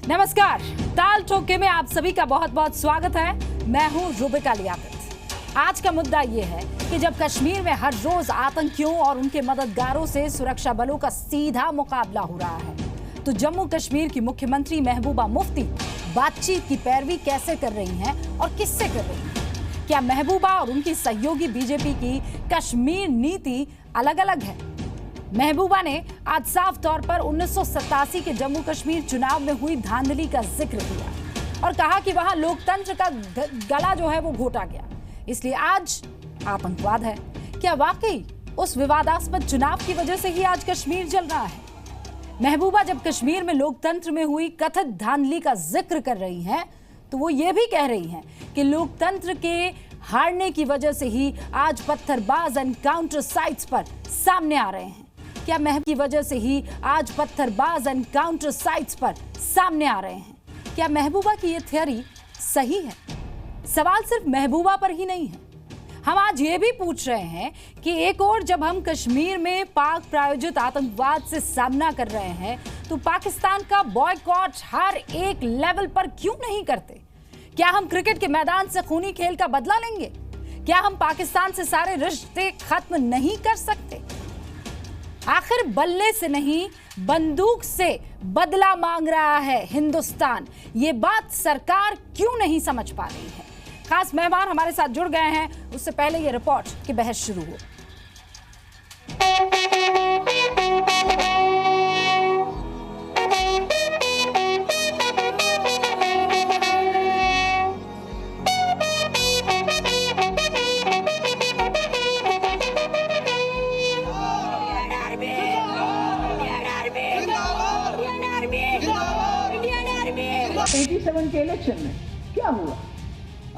नमस्कार, ताल ठोके में आप सभी का बहुत बहुत स्वागत है। मैं हूं रुबिका लियाकत। आज का मुद्दा ये है कि जब कश्मीर में हर रोज आतंकियों और उनके मददगारों से सुरक्षा बलों का सीधा मुकाबला हो रहा है, तो जम्मू कश्मीर की मुख्यमंत्री महबूबा मुफ्ती बातचीत की पैरवी कैसे कर रही हैं और किससे कर रही हैं? क्या महबूबा और उनकी सहयोगी बीजेपी की कश्मीर नीति अलग अलग है? महबूबा ने आज साफ तौर पर 1987 के जम्मू कश्मीर चुनाव में हुई धांधली का जिक्र किया और कहा कि वहां लोकतंत्र का गला जो है वो घोटा गया, इसलिए आज आतंकवाद है। क्या वाकई उस विवादास्पद चुनाव की वजह से ही आज कश्मीर जल रहा है? महबूबा जब कश्मीर में लोकतंत्र में हुई कथित धांधली का जिक्र कर रही हैं, तो वो ये भी कह रही हैं कि लोकतंत्र के हारने की वजह से ही आज पत्थरबाज एनकाउंटर साइट्स पर सामने आ रहे हैं। क्या महबूबा की वजह से ही आज पत्थरबाज एनकाउंटर साइट्स पर सामने आ रहे हैं? क्या महबूबा की ये थ्योरी सही है? सवाल सिर्फ महबूबा पर ही नहीं है। हम आज ये भी पूछ रहे हैं कि एक और जब हम कश्मीर में पाक प्रायोजित आतंकवाद से सामना कर रहे हैं, तो पाकिस्तान का बॉयकॉट हर एक लेवल पर क्यों नहीं करते? क्या हम क्रिकेट के मैदान से खूनी खेल का बदला लेंगे? क्या हम पाकिस्तान से सारे रिश्ते खत्म नहीं कर सकते? आखिर बल्ले से नहीं, बंदूक से बदला मांग रहा है हिंदुस्तान। ये बात सरकार क्यों नहीं समझ पा रही है? खास मेहमान हमारे साथ जुड़ गए हैं। उससे पहले ये रिपोर्ट की बहस शुरू हो। के इलेक्शन में क्या हुआ?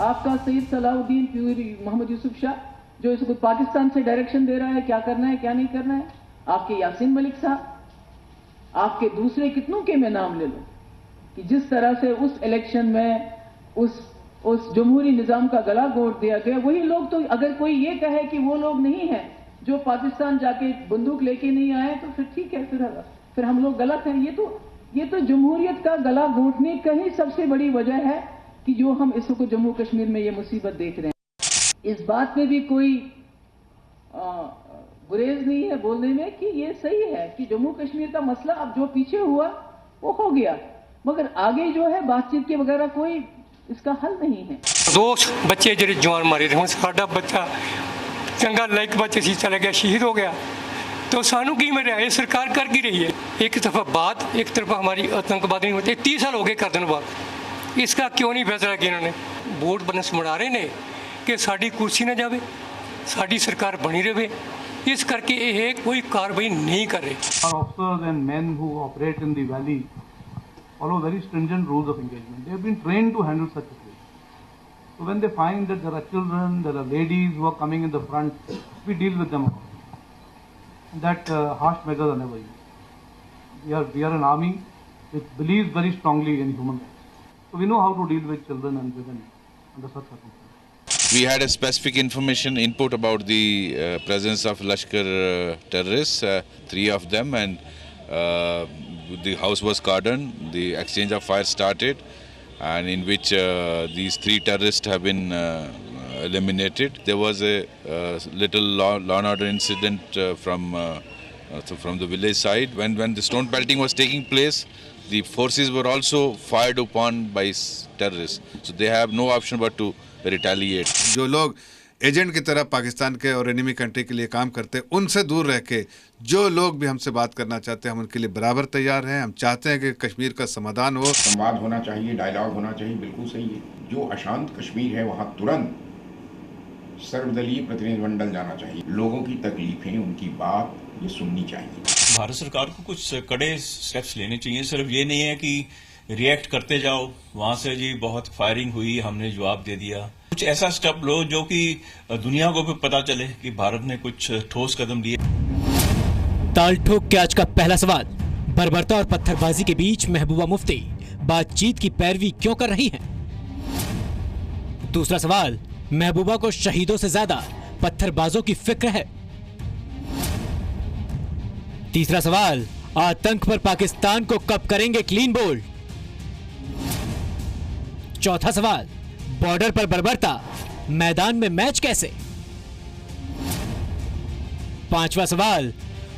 आपका सईद सलाउद्दीन प्यूरी मोहम्मद यूसुफ शाह जो इसको पाकिस्तान से डायरेक्शन दे रहा है, क्या करना है क्या नहीं करना है। आपके यासीन मलिक साहब, आपके दूसरे कितनों के मैं नाम ले लूं कि जिस तरह से उस इलेक्शन में उस जमहूरी निजाम का गला घोट दिया गया। वही लोग, तो अगर कोई ये कहे कि वो लोग नहीं है जो पाकिस्तान जाके बंदूक लेके नहीं आए, तो फिर ठीक है, फिर हम लोग गलत हैं। ये तो जमहूरियत का गला घोटने का ही सबसे बड़ी वजह है कि जो हम इस वक्त जम्मू कश्मीर में ये मुसीबत देख रहे हैं। इस बात में भी कोई गुरेज नहीं है बोलने में कि ये सही है कि जम्मू कश्मीर का मसला अब जो पीछे हुआ वो हो गया, मगर आगे जो है बातचीत के वगैरह कोई इसका हल नहीं है। दो बच्चे जो जवान मारे थे, साडा बच्चा चंगा लाइक बच्चे सी चला गया, शहीद हो गया, तो सानू की मिल रहा है? सरकार कर की रही है? एक तरफा बात, एक तरफा हमारी आतंकवाद नहीं होते। 30 साल हो गए कर देने बाद, इसका क्यों नहीं फैसला किया इन्होंने? वोट बनस मना रहे ने कि साड़ी कुर्सी ना जावे, साड़ी सरकार बनी रहे, इस करके ये कोई कार्रवाई नहीं कर रहे। Officers and men who operate in the valley follow very stringent rules of engagement. They have been trained to handle such a case. So when they find that there are children, there are ladies who are coming in the front, we deal with them. That harsh measures are never used. We are an army which believes very strongly in human rights. So we know how to deal with children and women under such circumstances. We had a specific information input about the presence of Lashkar terrorists, 3 of them, and the house was cordoned. The exchange of fire started, and in which these 3 terrorists have been eliminated. There was a little law and order incident from the village side. When the stone pelting was taking place, the forces were also fired upon by terrorists. So they have no option but to retaliate. जो लोग agent की तरह पाकिस्तान के और enemy country के लिए काम करते हैं, उनसे दूर रह के जो लोग भी हमसे बात करना चाहते हैं, हम उनके लिए बराबर तैयार हैं। हम चाहते हैं कि कश्मीर का समाधान हो। संवाद होना चाहिए, डायलॉग होना चाहिए, बिल्कुल सही है। जो अशांत कश्मीर है वहाँ तुरंत सर्वदलीय प्रतिनिधिमंडल जाना चाहिए। लोगों की तकलीफें, उनकी बात ये सुननी चाहिए। भारत सरकार को कुछ कड़े स्टेप्स लेने चाहिए। सिर्फ ये नहीं है कि रिएक्ट करते जाओ, वहां से जी बहुत फायरिंग हुई, हमने जवाब दे दिया। कुछ ऐसा स्टेप लो जो कि दुनिया को भी पता चले कि भारत ने कुछ ठोस कदम लिए। ताल ठोक के आज का पहला सवाल, बर्बरता और पत्थरबाजी के बीच महबूबा मुफ्ती बातचीत की पैरवी क्यों कर रही हैं? दूसरा सवाल, महबूबा को शहीदों से ज्यादा पत्थरबाजों की फिक्र है। तीसरा सवाल, आतंक पर पाकिस्तान को कब करेंगे क्लीन बोल्ड? चौथा सवाल, बॉर्डर पर बर्बरता, मैदान में मैच कैसे? पांचवा सवाल,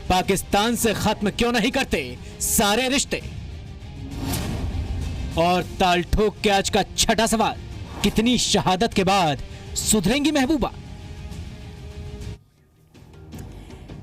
पाकिस्तान से खत्म क्यों नहीं करते सारे रिश्ते? और ताल ठोक के आज का छठा सवाल, कितनी शहादत के बाद सुधरेंगी महबूबा?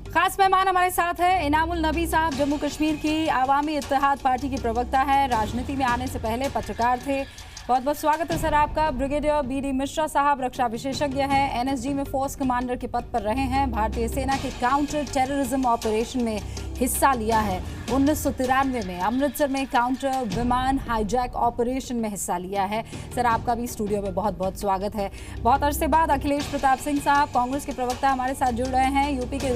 खास मेहमान हमारे साथ है इनामुल नबी साहब, जम्मू कश्मीर की आवामी इत्तेहाद पार्टी की प्रवक्ता है, राजनीति में आने से पहले पत्रकार थे। बहुत बहुत स्वागत है सर आपका। ब्रिगेडियर बीडी मिश्रा साहब रक्षा विशेषज्ञ हैं, एनएसजी में फोर्स कमांडर के पद पर रहे हैं, भारतीय सेना के काउंटर टेररिज्म ऑपरेशन में हिस्सा लिया है, 1993 में अमृतसर में काउंटर विमान हाईजैक ऑपरेशन में हिस्सा लिया है। सर आपका भी स्टूडियो में बहुत बहुत स्वागत है। बहुत अरसे बाद अखिलेश प्रताप सिंह साहब, कांग्रेस के प्रवक्ता हमारे साथ जुड़ रहे हैं, यूपी के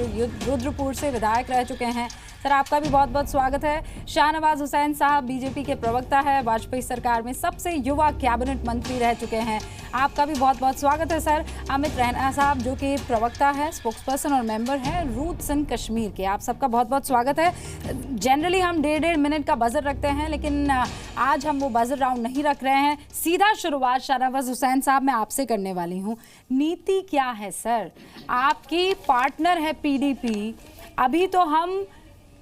रुद्रपुर से विधायक रह चुके हैं। सर आपका भी बहुत बहुत स्वागत है। शाहनवाज हुसैन साहब बीजेपी के प्रवक्ता है, वाजपेयी सरकार में सबसे युवा कैबिनेट मंत्री रह चुके हैं, आपका भी बहुत बहुत स्वागत है सर। अमित रैना साहब जो कि प्रवक्ता है, स्पोक्सपर्सन और मेंबर है रूट्स इन कश्मीर के, आप सबका बहुत बहुत स्वागत है। जनरली हम 1.5 मिनट का बजर रखते हैं, लेकिन आज हम वो बजर राउंड नहीं रख रहे हैं। सीधा शुरुआत शाहनवाज हुसैन साहब मैं आपसे करने वाली हूँ। नीति क्या है सर? आपकी पार्टनर है पीडीपी, अभी तो हम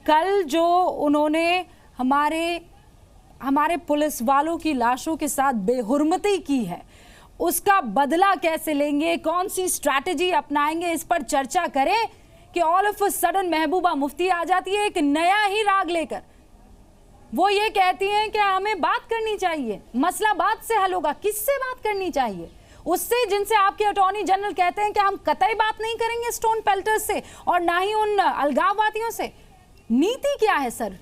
कल जो उन्होंने हमारे पुलिस वालों की लाशों के साथ बेहुरमती की है, उसका बदला कैसे लेंगे, कौन सी स्ट्रैटेजी अपनाएंगे, इस पर चर्चा करें कि all of a sudden Mehbooba Mufti आ जाती है एक नया ही राग लेकर। वो ये कहती हैं कि हमें बात करनी चाहिए, मसला बात से हल होगा। किससे बात करनी चाहिए? उससे जिनसे आपके अटॉर्नी जनरल कहते हैं कि हम कतई बात नहीं करेंगे स्टोन पेल्टर्स से और ना ही उन अलगाववादियों से। नीति क्या है सर?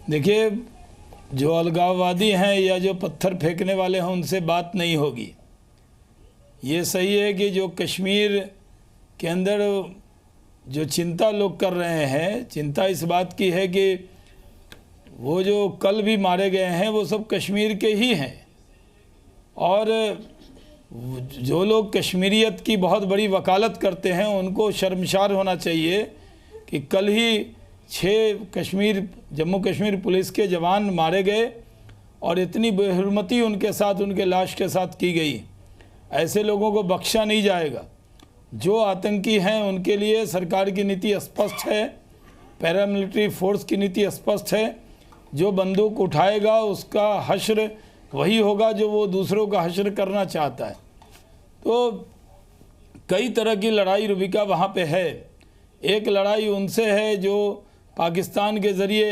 देखिए, जो अलगाववादी हैं या जो पत्थर फेंकने वाले हैं उनसे बात नहीं होगी। ये सही है कि जो कश्मीर के अंदर जो चिंता लोग कर रहे हैं, चिंता इस बात की है कि वो जो कल भी मारे गए हैं वो सब कश्मीर के ही हैं, और जो लोग कश्मीरियत की बहुत बड़ी वकालत करते हैं उनको शर्मसार होना चाहिए कि कल ही 6 जम्मू कश्मीर पुलिस के जवान मारे गए और इतनी बेहुरमती उनके साथ, उनके लाश के साथ की गई। ऐसे लोगों को बख्शा नहीं जाएगा। जो आतंकी हैं उनके लिए सरकार की नीति स्पष्ट है, पैरामिलिट्री फोर्स की नीति स्पष्ट है। जो बंदूक उठाएगा उसका हश्र वही होगा जो वो दूसरों का हश्र करना चाहता है। तो कई तरह की लड़ाई रुबिका वहाँ पे है। एक लड़ाई उनसे है जो पाकिस्तान के ज़रिए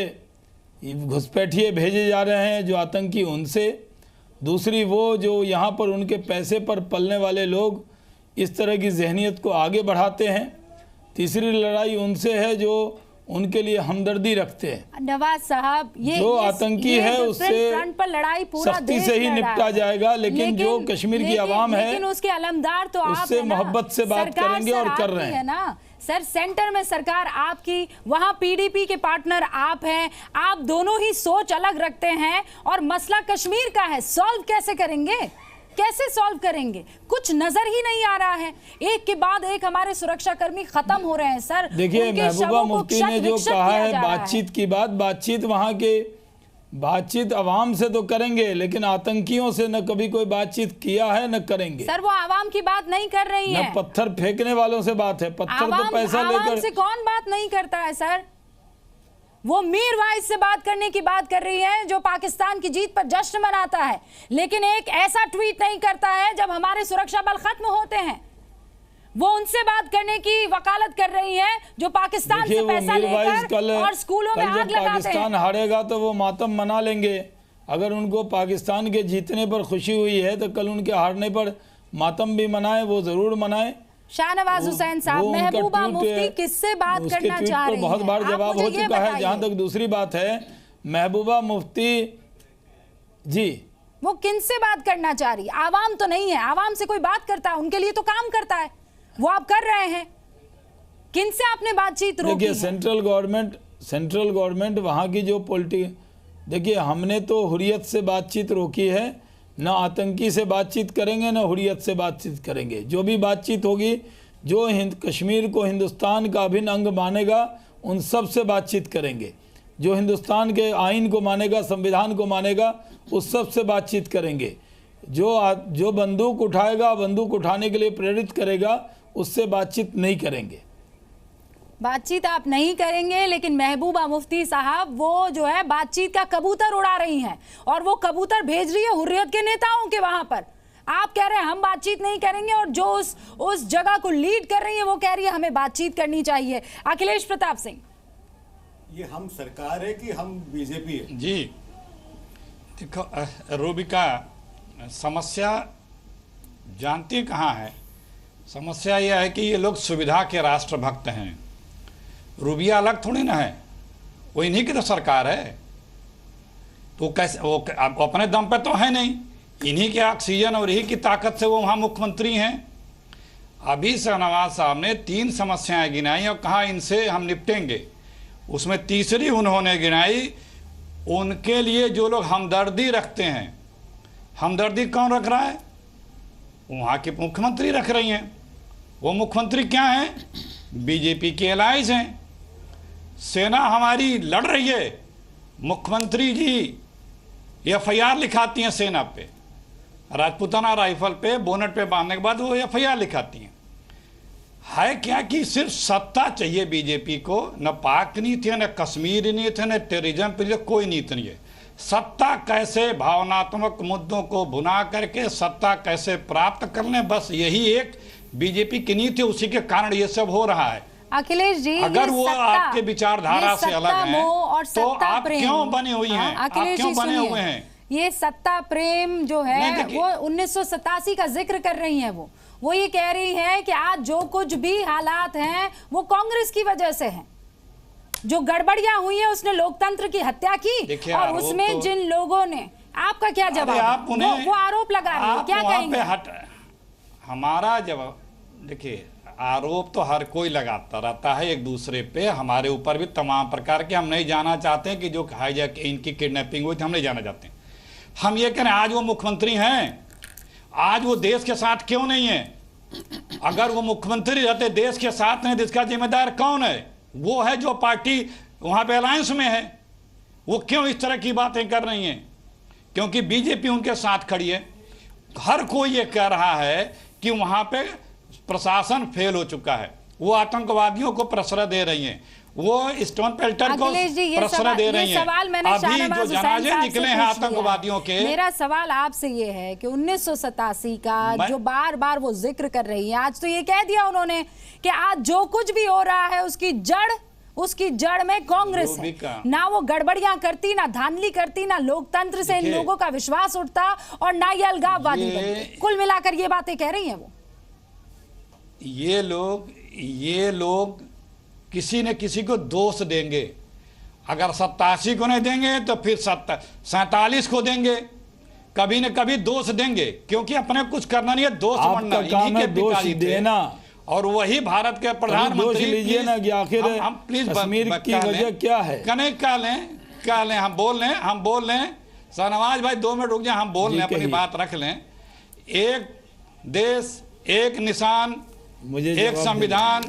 घुसपैठिए भेजे जा रहे हैं, जो आतंकी, उनसे। दूसरी वो जो यहाँ पर उनके पैसे पर पलने वाले लोग इस तरह की जहनीत को आगे बढ़ाते हैं। तीसरी लड़ाई उनसे है जो उनके लिए हमदर्दी रखते हैं। नवाज साहब, ये जो आतंकी है उससे फ्रंट पर लड़ाई पूरा सख्ती से ही निपटा जाएगा, लेकिन जो कश्मीर की आवाम है लेकिन उसके अलमदार तो आप उससे मोहब्बत से बात करेंगे और कर रहे हैं ना सर। सेंटर में सरकार आपकी, वहां पीडीपी के पार्टनर आप हैं, आप दोनों ही सोच अलग रखते हैं और मसला कश्मीर का है। सॉल्व कैसे करेंगे? कैसे सॉल्व करेंगे? कुछ नजर ही नहीं आ रहा है। एक के बाद एक हमारे सुरक्षा कर्मी खत्म हो रहे हैं सर। देखिए, महबूबा मुफ्ती ने जो कहा है बातचीत की बातचीत वहां के बातचीत आवाम से तो करेंगे, लेकिन आतंकियों से न कभी कोई बातचीत किया है न करेंगे। सर वो आवाम की बात नहीं कर रही है, न पत्थर फेंकने वालों से बात है। पत्थर तो पैसा लेकर से कौन बात नहीं करता है सर? वो मीर वाइज से बात करने की बात कर रही है जो पाकिस्तान की जीत पर जश्न मनाता है, लेकिन एक ऐसा ट्वीट नहीं करता है जब हमारे सुरक्षा बल खत्म होते हैं। वो उनसे बात करने की वकालत कर रही है जो पाकिस्तान से पैसा लेकर और स्कूलों में आग लगाते हैं। पाकिस्तान हारेगा तो वो मातम मना लेंगे। अगर उनको पाकिस्तान के जीतने पर खुशी हुई है तो कल उनके हारने पर मातम भी मनाए, वो जरूर मनाए। शाहनवाज हुसैन साहब, महबूबा मुफ्ती किससे बात करना चाह रही हैं? बहुत बार जवाब हो चुका है। जहां तक दूसरी बात है, महबूबा मुफ्ती जी वो किनसे बात करना चाह रही है? आवाम तो नहीं है, आवाम से कोई बात करता है, उनके लिए तो काम करता है, वो आप कर रहे हैं। किनसे आपने बातचीत रोकी? देखिए, सेंट्रल गवर्नमेंट वहाँ की जो देखिए, हमने तो हुर्रियत से बातचीत रोकी है। न आतंकी से बातचीत करेंगे, न हुर्रियत से बातचीत करेंगे। जो भी बातचीत होगी, जो कश्मीर को हिंदुस्तान का अभिन्न अंग मानेगा, उन सब से बातचीत करेंगे। जो हिंदुस्तान के आइन को मानेगा, संविधान को मानेगा, उस सब से बातचीत करेंगे। जो बंदूक उठाएगा, बंदूक उठाने के लिए प्रेरित करेगा, उससे बातचीत नहीं करेंगे। बातचीत आप नहीं करेंगे, लेकिन महबूबा मुफ्ती साहब वो जो है बातचीत का कबूतर उड़ा रही हैं और वो कबूतर भेज रही है हुर्रियत के नेताओं के वहां पर। आप कह रहे हैं हम बातचीत नहीं करेंगे, और जो उस जगह को लीड कर रही है वो कह रही है हमें बातचीत करनी चाहिए। अखिलेश प्रताप सिंह, ये हम सरकार है कि हम बीजेपी है? जी देखो रूबिका, समस्या जानती कहाँ है? समस्या यह है कि ये लोग सुविधा के राष्ट्रभक्त हैं। रूबिया अलग थोड़ी ना है, वो इन्हीं की तो सरकार है। तो कैसे वो अपने दम पे तो है नहीं, इन्हीं के ऑक्सीजन और इन्हीं की ताकत से वो वहाँ मुख्यमंत्री हैं। अभी शाहनवाज साहब ने 3 समस्याएं गिनाई और कहा इनसे हम निपटेंगे। उसमें तीसरी उन्होंने गिनाई, उनके लिए जो लोग हमदर्दी रखते हैं। हमदर्दी कौन रख रहा है? वहाँ के मुख्यमंत्री रख रही हैं। वो मुख्यमंत्री क्या हैं? बीजेपी के एलाइज हैं। सेना हमारी लड़ रही है, मुख्यमंत्री जी FIR लिखाती हैं सेना पे, राजपूताना राइफल पे बोनट पे बांधने के बाद वो FIR लिखाती हैं। है क्या कि सिर्फ सत्ता चाहिए बीजेपी को, न पाक नीति है, न कश्मीर नीति है, न टेररिज्म पे कोई नीति नहीं है। सत्ता कैसे भावनात्मक मुद्दों को भुना करके सत्ता कैसे प्राप्त कर लें, बस यही एक बीजेपी की नीति है। उसी के कारण ये सब हो रहा है। अखिलेश जी, अगर वो आपके विचारधारा से अलग हैं तो आप क्यों बने हुई हैं? आप क्यों बने हुए हैं? ये सत्ता प्रेम जो है वो 1987 का जिक्र कर रही हैं। वो ये कह रही है कि आज जो कुछ भी हालात हैं वो कांग्रेस की वजह से हैं। जो गड़बड़ियां हुई है, उसने लोकतंत्र की हत्या की, और उसमें जिन लोगों ने, आपका क्या जवाब? वो आरोप लगा रहे हैं, क्या कहेंगे? हमारा जवाब देखिए, आरोप तो हर कोई लगाता रहता है एक दूसरे पे, हमारे ऊपर भी तमाम प्रकार के। हम नहीं जाना चाहते हैं कि जो हाईजैक इनकी किडनैपिंग हुई थी, हम नहीं जाना चाहते। हम ये कह रहे हैं आज वो मुख्यमंत्री हैं, आज वो देश के साथ क्यों नहीं है? अगर वो मुख्यमंत्री रहते देश के साथ नहीं, इसका जिम्मेदार कौन है? वो है जो पार्टी वहां पे अलायंस में है। वो क्यों इस तरह की बातें कर रही हैं? क्योंकि बीजेपी उनके साथ खड़ी है। हर कोई ये कह रहा है कि वहां पे प्रशासन फेल हो चुका है, वो आतंकवादियों को प्रश्रय दे रही हैं, वो स्टोन पेल्टर को प्रश्रय दे रही हैं। अभी जो जनाजे निकले हैं आतंकवादियों के, मेरा सवाल आपसे ये है कि 1987 का जो बार बार वो जिक्र कर रही है, आज तो ये कह दिया उन्होंने कि आज जो कुछ भी हो रहा है उसकी जड़ में कांग्रेस है। ना वो गड़बड़ियां करती, ना धांधली करती, ना लोकतंत्र से इन लोगों का विश्वास उठता, और ना ये अलगाववादी बनते। कुल मिलाकर ये बातें कह रही हैं वो। ये लोग किसी न किसी को दोष देंगे। अगर 87 को नहीं देंगे तो फिर 47 को देंगे, कभी न कभी दोष देंगे, क्योंकि अपने कुछ करना नहीं है, दोष बनना। इन्हीं के पिताजी देना, और वही भारत के प्रधानमंत्री। लीजिए ना कि आखिर हम प्लीज कश्मीर की वजह क्या है? कनेक्ट क्या लें, हम बोल लें। शाहनवाज भाई 2 मिनट रुक जाए, हम बोल लें, अपनी बात रख लें। एक देश, एक निशान, एक संविधान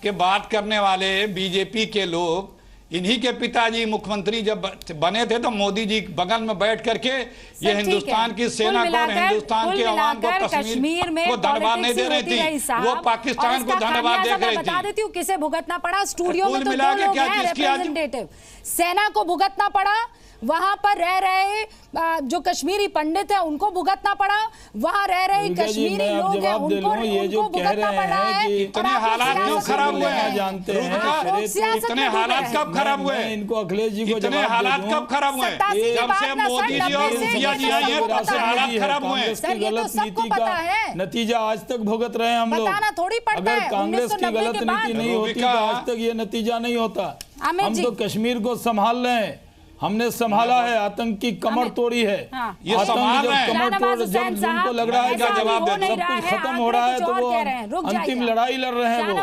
के बात करने वाले बीजेपी के लोग, इन्हीं के पिताजी मुख्यमंत्री जब बने थे तो मोदी जी बगल में बैठ करके ये हिंदुस्तान की सेना को और हिंदुस्तान के अवाम को कश्मीर को धन्यवाद नहीं दे रही थी, वो पाकिस्तान को धन्यवाद दे रही थी। बता देती हूँ किसे भुगतना पड़ा। स्टूडियो में तो 2 लोग हैं रिप्रेजेंटेटिव, सेना को भुगतना पड़ा, वहां पर रह रहे जो कश्मीरी पंडित है उनको भुगतना पड़ा, वहां रह रहे कश्मीरी लोग हैं उनको भुगतना पड़ा है। इतने हालात क्यों खराब हुए हैं? जानते हैं इतने हालात कब खराब हुए? इनको अखिलेश जी को इतने हालात कब खराब हुए? जब से मोदी जी और रुपया जी आई है तब से हालात खराब हुए हैं। गलत नीति का नतीजा आज तक भुगत रहे हैं हम लोग। अगर कांग्रेस की गलत नीति नहीं होती तो आज तक ये नतीजा नहीं होता। हम तो कश्मीर को संभाल रहे हैं, हमने संभाला है, आतंकी कमर तोड़ी है। ये संभाल रहे हैं। कमर तोड़ जब जिनको लग रहा है कि सब कुछ खत्म हो रहा है तो वो अंतिम लड़ाई लड़ रहे हैं वो,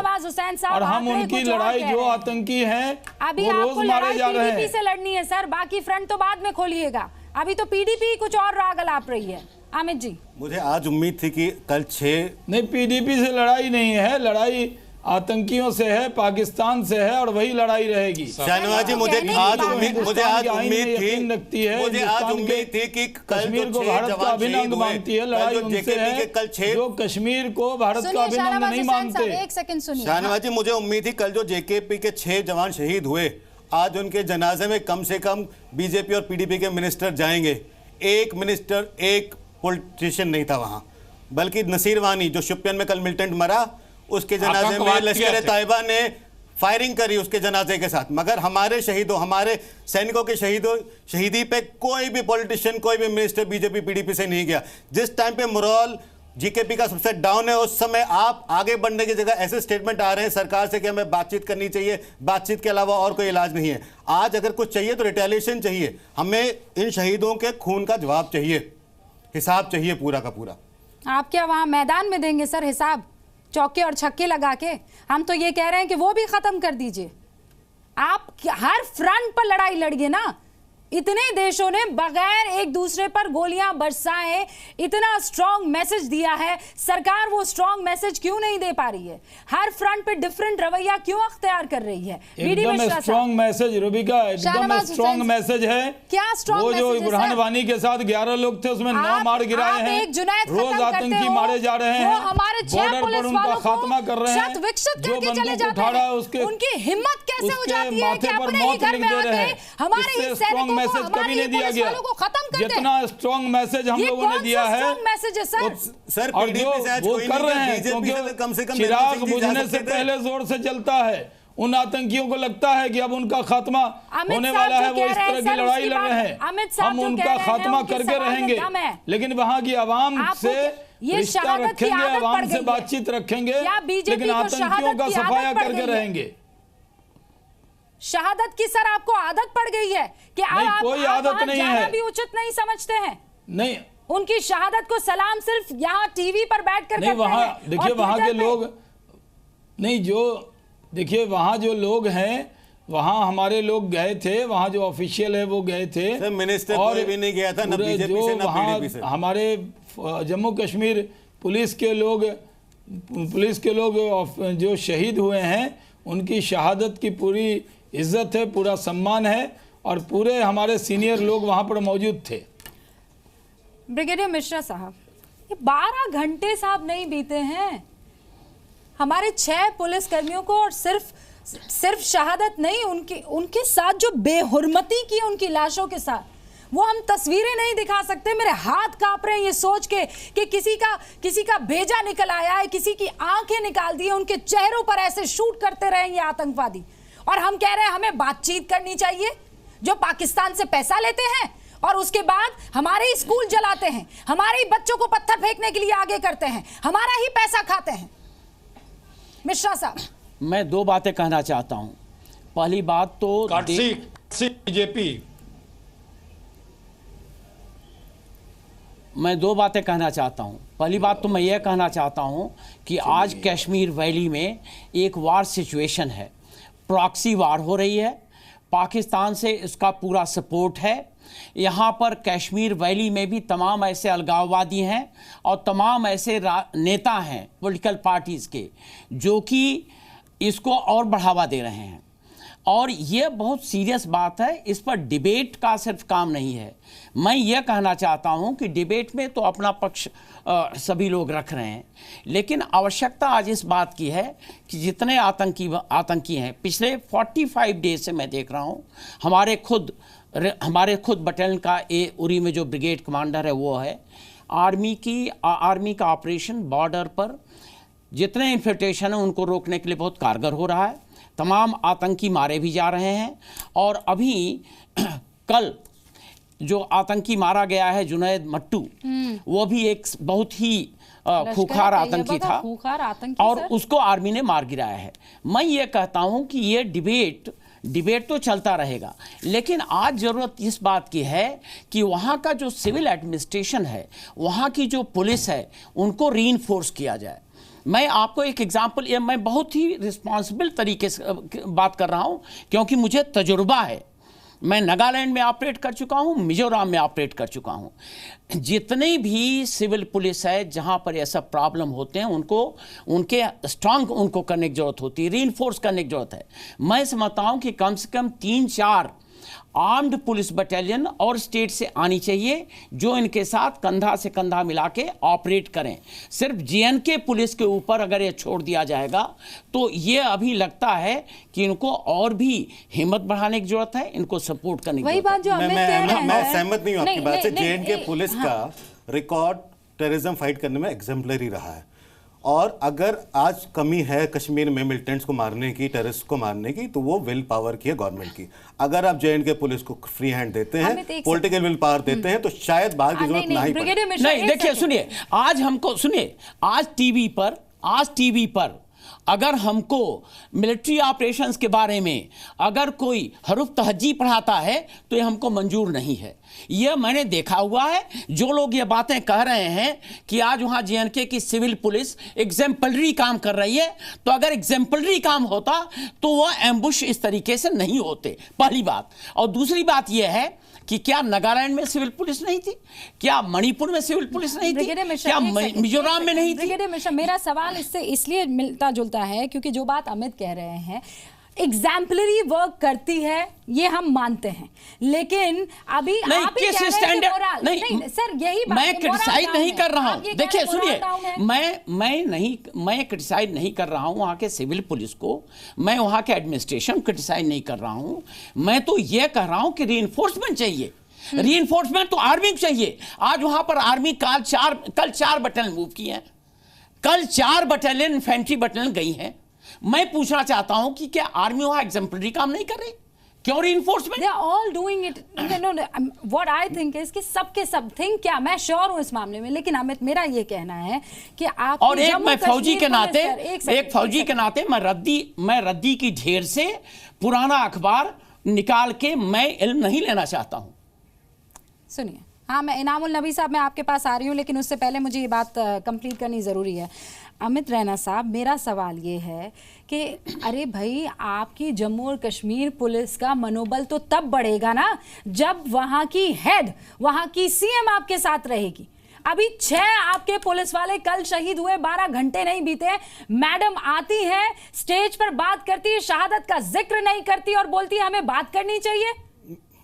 और हम उनकी लड़ाई जो आतंकी हैं वो रोज मारे जा रहे हैं। से लड़नी है सर, बाकी फ्रंट तो बाद में खोलिएगा, अभी तो पीडीपी कुछ और राग अलाप रही है। अमित जी, मुझे आज उम्मीद थी कि कल 6 नहीं, पीडीपी से लड़ाई नहीं है, लड़ाई आतंकियों से है, पाकिस्तान से है, और वही लड़ाई रहेगी। शाहनवाज जी, मुझे आज उम्मीद थी, मुझे आज उम्मीद थी कि कश्मीर को भारत का अभिन्न अंग मानती है, लड़ाई उनसे है जो कश्मीर को भारत का अभिन्न अंग नहीं मानते। एक सेकंड सुनिए शाहनवाज जी, मुझे उम्मीद थी कल जो जेकेपी के 6 जवान शहीद हुए, आज उनके जनाजे में कम से कम बीजेपी और पीडीपी के मिनिस्टर जाएंगे। एक मिनिस्टर, एक पॉलिटिशियन नहीं था वहां, बल्कि नसीर वानी जो शोपियान में कल मिलिटेंट मरा, उसके जनाजे में लश्कर तैयबा ने फायरिंग करी उसके जनाजे के साथ। मगर हमारे शहीदों, हमारे सैनिकों के शहीदी पे कोई भी पॉलिटिशियन, कोई भी मिनिस्टर बीजेपी पीडीपी से नहीं गया। जिस टाइम पे मोरल जीकेपी का सबसे डाउन है, उस समय आप आगे बढ़ने की जगह ऐसे स्टेटमेंट आ रहे हैं सरकार से कि हमें बातचीत करनी चाहिए, बातचीत के अलावा और कोई इलाज नहीं है। आज अगर कुछ चाहिए तो रिटेलिएशन चाहिए, हमें इन शहीदों के खून का जवाब चाहिए, हिसाब चाहिए पूरा का पूरा। आप क्या वहां मैदान में देंगे सर हिसाब, चौके और छक्के लगा के? हम तो ये कह रहे हैं कि वो भी खत्म कर दीजिए। आप हर फ्रंट पर लड़ाई लड़िए ना। इतने देशों ने बगैर एक दूसरे पर गोलियां बरसाए इतना स्ट्रॉन्ग मैसेज दिया है, सरकार वो स्ट्रॉन्ग मैसेज क्यों नहीं दे पा रही है? हर फ्रंट पे डिफरेंट रवैया क्यों अख्तियार कर रही है? एकदम स्ट्रॉन्ग मैसेज रूबिका, एकदम स्ट्रॉन्ग मैसेज है। क्या स्ट्रॉन्ग? वो जो बुरहान वानी के साथ 11 लोग थे, उसमें 9 मार गिराए हैं, रोज आतंकी मारे जा रहे हैं, बॉर्डर पर उनका खात्मा कर रहे हैं, जो बंदूक उठा रहा है उसके उनकी हिम्मत कैसे हो जाती है कि अपने ही घर में आके हमारे स्ट्रॉन्ग मैसेज कभी नहीं दिया गया। जितना स्ट्रॉन्ग मैसेज हम लोगों ने दिया है सर, और जो वो कर रहे हैं, क्योंकि चिराग बुझने से पहले जोर से जलता है। उन आतंकियों को लगता है कि अब उनका खात्मा होने वाला है, वो इस तरह की लड़ाई लड़ रहे हैं, हम उनका खात्मा करके रहेंगे। लेकिन वहां की आवाम से रिश्ता रखेंगे, आवाम से बातचीत रखेंगे, लेकिन आतंकियों का सफाया करके रहेंगे। शहादत की सर आपको आदत पड़ गई है कि आप कोई आदत नहीं है, भी उचित नहीं समझते हैं? नहीं, उनकी शहादत को सलाम सिर्फ यहाँ टीवी पर बैठकर नहीं, वहां देखिए वहां के लोग नहीं, जो देखिए वहां जो लोग हैं, वहां हमारे लोग गए थे, वहां जो ऑफिशियल है वो गए थे, मिनिस्टर कोई भी नहीं गया था, ना बीजेपी से ना पीडीपी से। हमारे जम्मू कश्मीर पुलिस के लोग जो शहीद हुए हैं, उनकी शहादत की पूरी इज्जत है, पूरा सम्मान है, और पूरे हमारे सीनियर लोग वहां पर मौजूद थे। ब्रिगेडियर मिश्रा साहब, ये 12 घंटे साहब नहीं बीते हैं हमारे 6 पुलिस कर्मियों को, और सिर्फ शहादत नहीं, उनके साथ जो बेहुरमती की उनकी लाशों के साथ, वो हम तस्वीरें नहीं दिखा सकते। मेरे हाथ कांप रहे हैं ये सोच के कि किसी का भेजा निकल आया है, किसी की आंखें निकाल दी है, उनके चेहरों पर ऐसे शूट करते रहे ये आतंकवादी, और हम कह रहे हैं हमें बातचीत करनी चाहिए। जो पाकिस्तान से पैसा लेते हैं और उसके बाद हमारे ही स्कूल जलाते हैं, हमारे ही बच्चों को पत्थर फेंकने के लिए आगे करते हैं, हमारा ही पैसा खाते हैं। मिश्रा साहब, मैं 2 बातें कहना चाहता हूं। पहली बात तो बीजेपी, मैं 2 बातें कहना चाहता हूं। पहली बात तो मैं यह कहना चाहता हूं कि आज कश्मीर वैली में एक वार सिचुएशन है, प्रॉक्सी वार हो रही है, पाकिस्तान से इसका पूरा सपोर्ट है। यहाँ पर कश्मीर वैली में भी तमाम ऐसे अलगाववादी हैं और तमाम ऐसे नेता हैं पॉलिटिकल पार्टीज़ के, जो कि इसको और बढ़ावा दे रहे हैं। और ये बहुत सीरियस बात है, इस पर डिबेट का सिर्फ काम नहीं है। मैं ये कहना चाहता हूँ कि डिबेट में तो अपना पक्ष सभी लोग रख रहे हैं, लेकिन आवश्यकता आज इस बात की है कि जितने आतंकी हैं, पिछले 45 डेज से मैं देख रहा हूँ, हमारे खुद बटालियन का उरी में जो ब्रिगेड कमांडर है वो है, आर्मी का ऑपरेशन बॉर्डर पर जितने इन्फिल्ट्रेशन है उनको रोकने के लिए बहुत कारगर हो रहा है। तमाम आतंकी मारे भी जा रहे हैं, और अभी कल जो आतंकी मारा गया है जुनैद मट्टू, वो भी एक बहुत ही खूंखार आतंकी था, और उसको आर्मी ने मार गिराया है। मैं ये कहता हूँ कि ये डिबेट तो चलता रहेगा, लेकिन आज ज़रूरत इस बात की है कि वहाँ का जो सिविल एडमिनिस्ट्रेशन है, वहाँ की जो पुलिस है, उनको रीइंफोर्स किया जाए। मैं आपको एक एग्जांपल, मैं बहुत ही रिस्पॉन्सिबल तरीके से बात कर रहा हूँ, क्योंकि मुझे तजुर्बा है। मैं नागालैंड में ऑपरेट कर चुका हूं, मिजोरम में ऑपरेट कर चुका हूं। जितनी भी सिविल पुलिस है जहां पर ऐसा प्रॉब्लम होते हैं उनके स्ट्रांग उनको करने की जरूरत होती है, रीइंफोर्स करने की जरूरत है। मैं समझता हूं कि कम से कम 3-4 आर्म्ड पुलिस बटालियन और स्टेट से आनी चाहिए जो इनके साथ कंधा से कंधा मिला के ऑपरेट करें। सिर्फ जेएनके पुलिस के ऊपर अगर ये छोड़ दिया जाएगा तो ये अभी लगता है कि इनको और भी हिम्मत बढ़ाने की जरूरत है, इनको सपोर्ट करने की जरूरत है। मैं सहमत नहीं हूं आपकी बात से। जेएनके पुलिस का रिकॉर्ड टेररिज्म फाइट करने में एग्जाम्पलरी रहा है, और अगर आज कमी है कश्मीर में मिलिटेंट्स को मारने की, टेररिस्ट को मारने की, तो वो विल पावर की है गवर्नमेंट की। अगर आप जेएनके पुलिस को फ्री हैंड देते हैं, पॉलिटिकल विल पावर देते हैं, तो शायद बाहर की जरूरत नहीं पड़े। नहीं, देखिए सुनिए, आज टीवी पर अगर हमको मिलिट्री ऑपरेशंस के बारे में अगर कोई हरूफ तहज्जी पढ़ाता है तो ये हमको मंजूर नहीं है। ये मैंने देखा हुआ है। जो लोग ये बातें कह रहे हैं कि आज वहाँ जेएनके की सिविल पुलिस एग्जाम्पलरी काम कर रही है, तो अगर एग्जाम्पलरी काम होता तो वह एम्बुश इस तरीके से नहीं होते, पहली बात। और दूसरी बात यह है कि क्या नागालैंड में सिविल पुलिस नहीं थी, क्या मणिपुर में सिविल पुलिस नहीं थी, क्या मिजोरम में नहीं थी? मेरा सवाल इससे इसलिए मिलता जुलता है क्योंकि जो बात अमित कह रहे हैं एग्जाम्पलरी वर्क करती है, ये हम मानते हैं, लेकिन अभी नहीं, आप ही कह रहे हैं कि मोरल नहीं सर, यही बात मैं क्रिटिसाइज नहीं कर रहा हूं। देखिए सुनिए, मैं क्रिटिसाइज नहीं कर रहा हूं वहां के सिविल पुलिस को, मैं वहां के एडमिनिस्ट्रेशन क्रिटिसाइज नहीं कर रहा हूं। मैं तो ये कह रहा हूं कि रीइंफोर्समेंट चाहिए। रीइंफोर्समेंट तो आर्मी को चाहिए। आज वहां पर आर्मी कल 4 बटालियन मूव की है, कल 4 बटालियन इन्फेंट्री बटालियन गई है। मैं पूछना चाहता हूं कि क्या आर्मी वहां एग्जाम्पलरी काम नहीं कर रही? क्यों reinforcement? They are all doing it. No, what I think is कि सबके सब थिंक क्या, मैं श्योर हूं इस मामले में, लेकिन अमित मेरा ये कहना है कि आप और एक मैं फौजी के नाते मैं रद्दी की ढेर से पुराना अखबार निकाल के मैं इल्म नहीं लेना चाहता हूं। सुनिए, हाँ, मैं इनामुल नबी साहब मैं आपके पास आ रही हूँ, लेकिन उससे पहले मुझे ये बात कंप्लीट करनी ज़रूरी है। अमित रैना साहब, मेरा सवाल ये है कि अरे भाई, आपकी जम्मू और कश्मीर पुलिस का मनोबल तो तब बढ़ेगा ना जब वहाँ की हेड, वहाँ की सीएम आपके साथ रहेगी। अभी 6 आपके पुलिस वाले कल शहीद हुए, 12 घंटे नहीं बीते, मैडम आती है स्टेज पर बात करती है, शहादत का जिक्र नहीं करती और बोलती है हमें बात करनी चाहिए।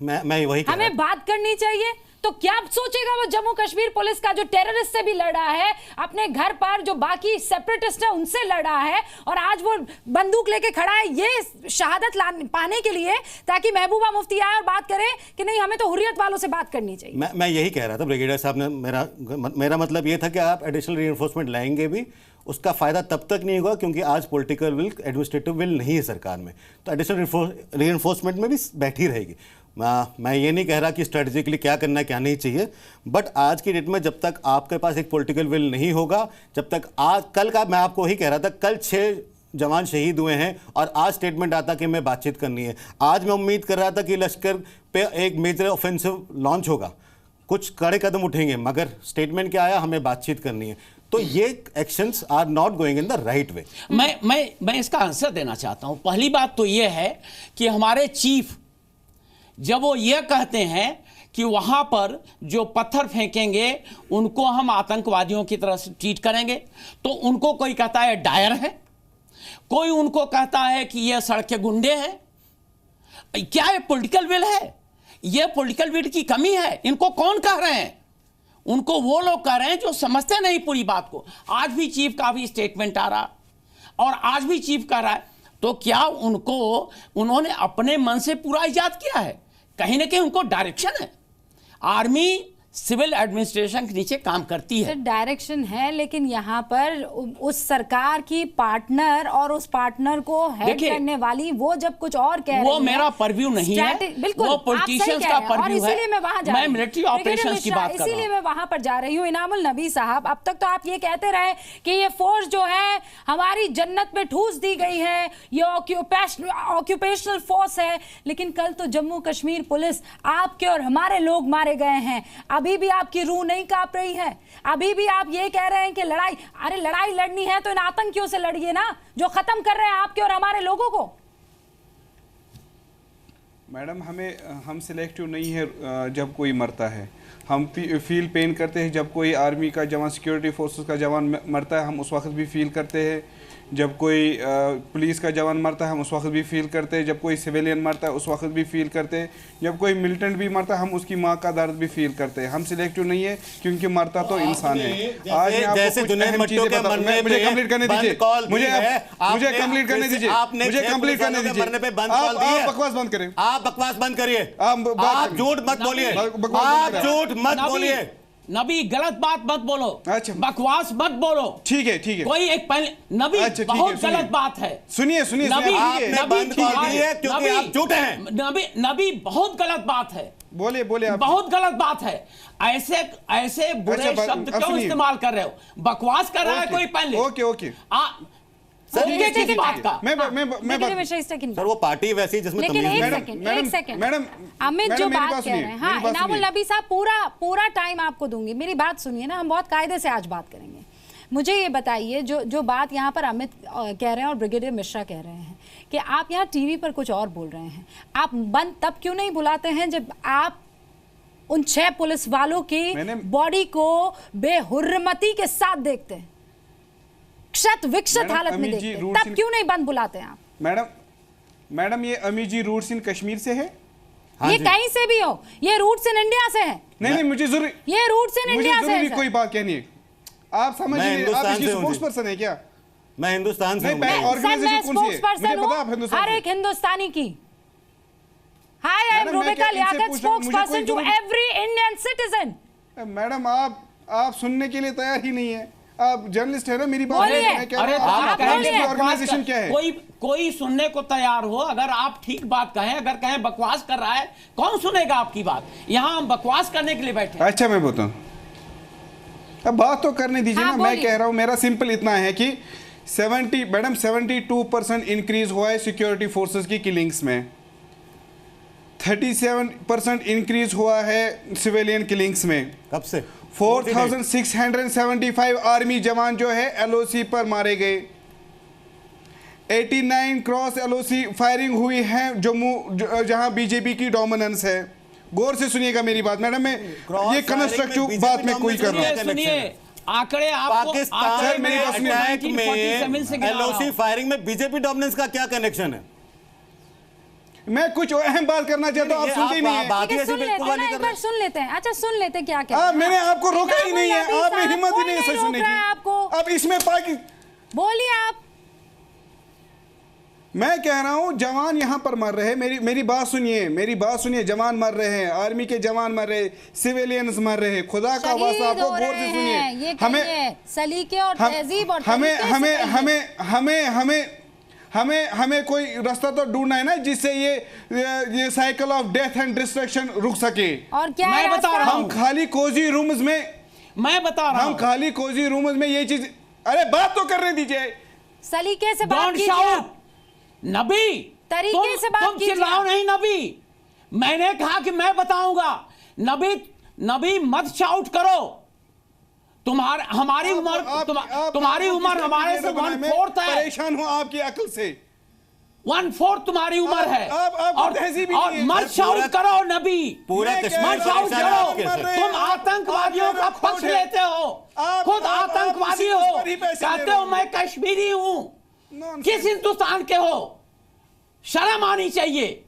मैं वही हमें बात करनी चाहिए। तो क्या सोचेगा वो जम्मू कश्मीर पुलिस का जो टेररिस्ट से भी लड़ा है, अपने घर पर जो बाकी सेपरेटिस्ट है उनसे लड़ा है, और आज वो बंदूक लेके खड़ा है ये शहादत पाने के लिए, ताकि महबूबा मुफ्ती आए और बात करे कि नहीं, हमें तो हुर्रियत वालों से बात करनी चाहिए। मैं यही कह रहा था ब्रिगेडियर साहब ने, मेरा मतलब ये था कि आप एडिशनल रीइंफोर्समेंट लाएंगे भी, उसका फायदा तब तक नहीं होगा क्योंकि आज पॉलिटिकल विल, एडमिनिस्ट्रेटिव विल नहीं है सरकार में, तो एडिशनल रीइंफोर्समेंट में भी बैठी रहेगी। मैं ये नहीं कह रहा कि स्ट्रेटेजिकली क्या करना है क्या नहीं चाहिए, बट आज की डेट में जब तक आपके पास एक पॉलिटिकल विल नहीं होगा, जब तक आज कल का, मैं आपको वही कह रहा था, कल 6 जवान शहीद हुए हैं और आज स्टेटमेंट आता कि मैं बातचीत करनी है। आज मैं उम्मीद कर रहा था कि लश्कर पे एक मेजर ऑफेंसिव लॉन्च होगा, कुछ कड़े कदम उठेंगे, मगर स्टेटमेंट क्या आया, हमें बातचीत करनी है। तो ये actions are not going in the right way. मैं इसका आंसर देना चाहता हूं। पहली बात तो ये है कि हमारे चीफ जब वो ये कहते हैं कि वहां पर जो पत्थर फेंकेंगे उनको हम आतंकवादियों की तरह से ट्रीट करेंगे, तो उनको कोई कहता है डायर है, कोई उनको कहता है कि ये सड़क के गुंडे हैं। क्या ये पॉलिटिकल विल है? ये पॉलिटिकल विल की कमी है। इनको कौन कह रहे हैं? उनको वो लोग कह रहे हैं जो समझते नहीं पूरी बात को। आज भी चीफ का भी स्टेटमेंट आ रहा और आज भी चीफ कह रहा है, तो क्या उन्होंने अपने मन से पूरा इजाद किया है? कहीं ना कहीं उनको डायरेक्शन है। आर्मी सिविल एडमिनिस्ट्रेशन के नीचे काम करती है। डायरेक्शन है, लेकिन यहाँ पर उस सरकार की पार्टनर और उस पार्टनर को हेड करने वाली वो जब कुछ और कह रही है, वो मेरा परव्यू नहीं है, बिल्कुल वो पॉलिटिशियंस का परव्यू है। इसीलिए मैं वहां जा मैं मिलिट्री ऑपरेशंस की बात कर रहा हूं, इसीलिए मैं वहां पर जा रही हूँ। इनामुल नबी साहब, अब तक तो आप ये कहते रहे कि ये फोर्स जो है हमारी जन्नत में ठूस दी गई है, ये ऑक्यूपेशनल फोर्स है, लेकिन कल तो जम्मू कश्मीर पुलिस आपके और हमारे लोग मारे गए हैं। अभी भी आपकी रूह नहीं कांप रही है? अभी भी आप ये कह रहे हैं कि लड़ाई लड़नी है तो इन आतंकियों से लड़िए ना, जो खत्म कर रहे हैं आपके और हमारे लोगों को। मैडम हम सिलेक्टिव नहीं है जब कोई मरता है, हम फील पेन करते हैं जब कोई आर्मी का जवान, सिक्योरिटी फोर्सेस का जवान मरता है, हम उस वक्त भी फील करते हैं। जब कोई पुलिस का जवान मरता है हम उस वक्त भी फील करते हैं। जब कोई सिविलियन मरता है उस वक्त भी फील करते हैं। जब कोई मिलिटेंट भी मरता है हम उसकी माँ का दर्द भी फील करते हैं। हम सिलेक्टिव नहीं है क्योंकि मरता तो इंसान है। आज जैसे जुनैद मट्टू के मरने मुझे कंप्लीट करने दीजिए, मुझे कंप्लीट करने दीजिए, मुझे कंप्लीट करने दीजिए। आप बकवास बंद करें, आप बकवास बंद करिए, आप झूठ मत बोलिए, आप झूठ मत बोलिए। नबी गलत बात मत बोलो, अच्छा बकवास मत बोलो। ठीक है कोई एक पहले नबी अच्छा, बहुत गलत बात है। सुनिए नबी आपने बंद कर दी है क्योंकि आप झूठे हैं। नबी बहुत गलत बात है। बोलिए आप। बहुत गलत बात है। ऐसे बुरे शब्द क्यों इस्तेमाल कर रहे हो? बकवास कर रहा है कोई पहले। ओके बात का सर वो पार्टी वैसी जिसमें लेकिन एक सेकंड मैडम अमित जो बात कह रहे हैं, हाँ इनामुल नबी साहब पूरा टाइम आपको दूंगी, मेरी बात सुनिए ना, हम बहुत कायदे से आज बात करेंगे। मुझे ये बताइए जो बात यहाँ पर अमित कह रहे हैं और ब्रिगेडियर मिश्रा कह रहे हैं कि आप यहाँ टीवी पर कुछ और बोल रहे हैं, आप बंद तब क्यों नहीं बुलाते हैं जब आप उन 6 पुलिस वालों की बॉडी को बेहुर्मती के साथ देखते हैं, क्षत विक्षत हालत में देखते हैं, तब क्यों नहीं बंद बुलाते हैं आप? मैडम ये अमीजी रूट्स इन कश्मीर से है? ये कहीं से भी हो, ये रूट्स इन इंडिया से है। नहीं मुझे जरूरी, ये रूट्स इन इंडिया से है। कोई बात कहनी है, आप समझिए, आप इसकी स्पोक्स पर्सन है क्या? मैं हिंदुस्तान से हूं, हर एक हिंदुस्तानी की। Hi I am Rubika Liyaquat, spokesperson to every Indian citizen. Madam आप सुनने के लिए तैयार ही नहीं है, आप जर्नलिस्ट है ना, मेरी बात ऑर्गेनाइजेशन क्या है? कोई सुनने को तैयार हो, अगर आप ठीक बात कहें, अगर कहें बकवास कर रहा है, कौन सुनेगा आपकी बात? यहाँ हम बकवास करने के लिए बैठे। अच्छा मैं बताऊं, अब बात तो करने दीजिए ना। मैं कह रहा हूं, मेरा सिंपल इतना है कि 72% इंक्रीज हुआ है सिक्योरिटी फोर्सेस की किलिंग्स में, 37% इंक्रीज हुआ है सिविलियन किलिंग्स में। कब से? 4675 आर्मी जवान जो है एलओसी पर मारे गए, 89 क्रॉस एलओसी फायरिंग हुई है जम्मू जहां बीजेपी की डोमिनेंस है। गौर से सुनिएगा मेरी बात मैडम, मैं ये कंस्ट्रक्टिव बात में कोई कर रहा हूं। सुनिए आंकड़े आपको, पाकिस्तान में अटैक में एलओसी फायरिंग में बीजेपी डोमिनेंस का क्या कनेक्शन है? मैं कुछ अहम बात करना चाहता हूँ, आप सुनते ही नहीं है। एक बार सुन लेते हैं। अच्छा सुन लेते हैं क्या कहते हैं। मैंने आपको रोका ही नहीं है, आप में हिम्मत ही नहीं है सुनने की आपको। अब इसमें बोलिए आप। मैं कह रहा हूँ जवान यहाँ पर मर रहे हैं, मेरी बात सुनिए, जवान मर रहे हैं, आर्मी के जवान मर रहे, सिविलियंस मर रहे हैं, खुदा का वास्ता आपको गौर से सुनिए। हमें सलीके और तहजीब और हमें कोई रास्ता तो ढूंढना है ना जिससे ये cycle of death and destruction रुक सके। और क्या मैं बता रहा हूं, हम खाली कोजी रूम्स में ये चीज, अरे बात तो करने दीजिए, सलीके से बात कीजिए नबी, तरीके से बात कीजिए। चिल्लाओ नहीं नबी, मैंने कहा कि मैं बताऊंगा। नबी मत शाउट करो, हमारी उम्र तुम्हारी उम्र हमारे से 1/4 है। परेशान हूं आपकी अकल से, 1/4 तुम्हारी उम्र है। और मत शाउट करो नबी, मत शाउट करो। तुम आतंकवादियों का पक्ष लेते हो, खुद आतंकवादी हो, कहते हो मैं कश्मीरी हूं। किस हिंदुस्तान के हो? शर्म आनी चाहिए।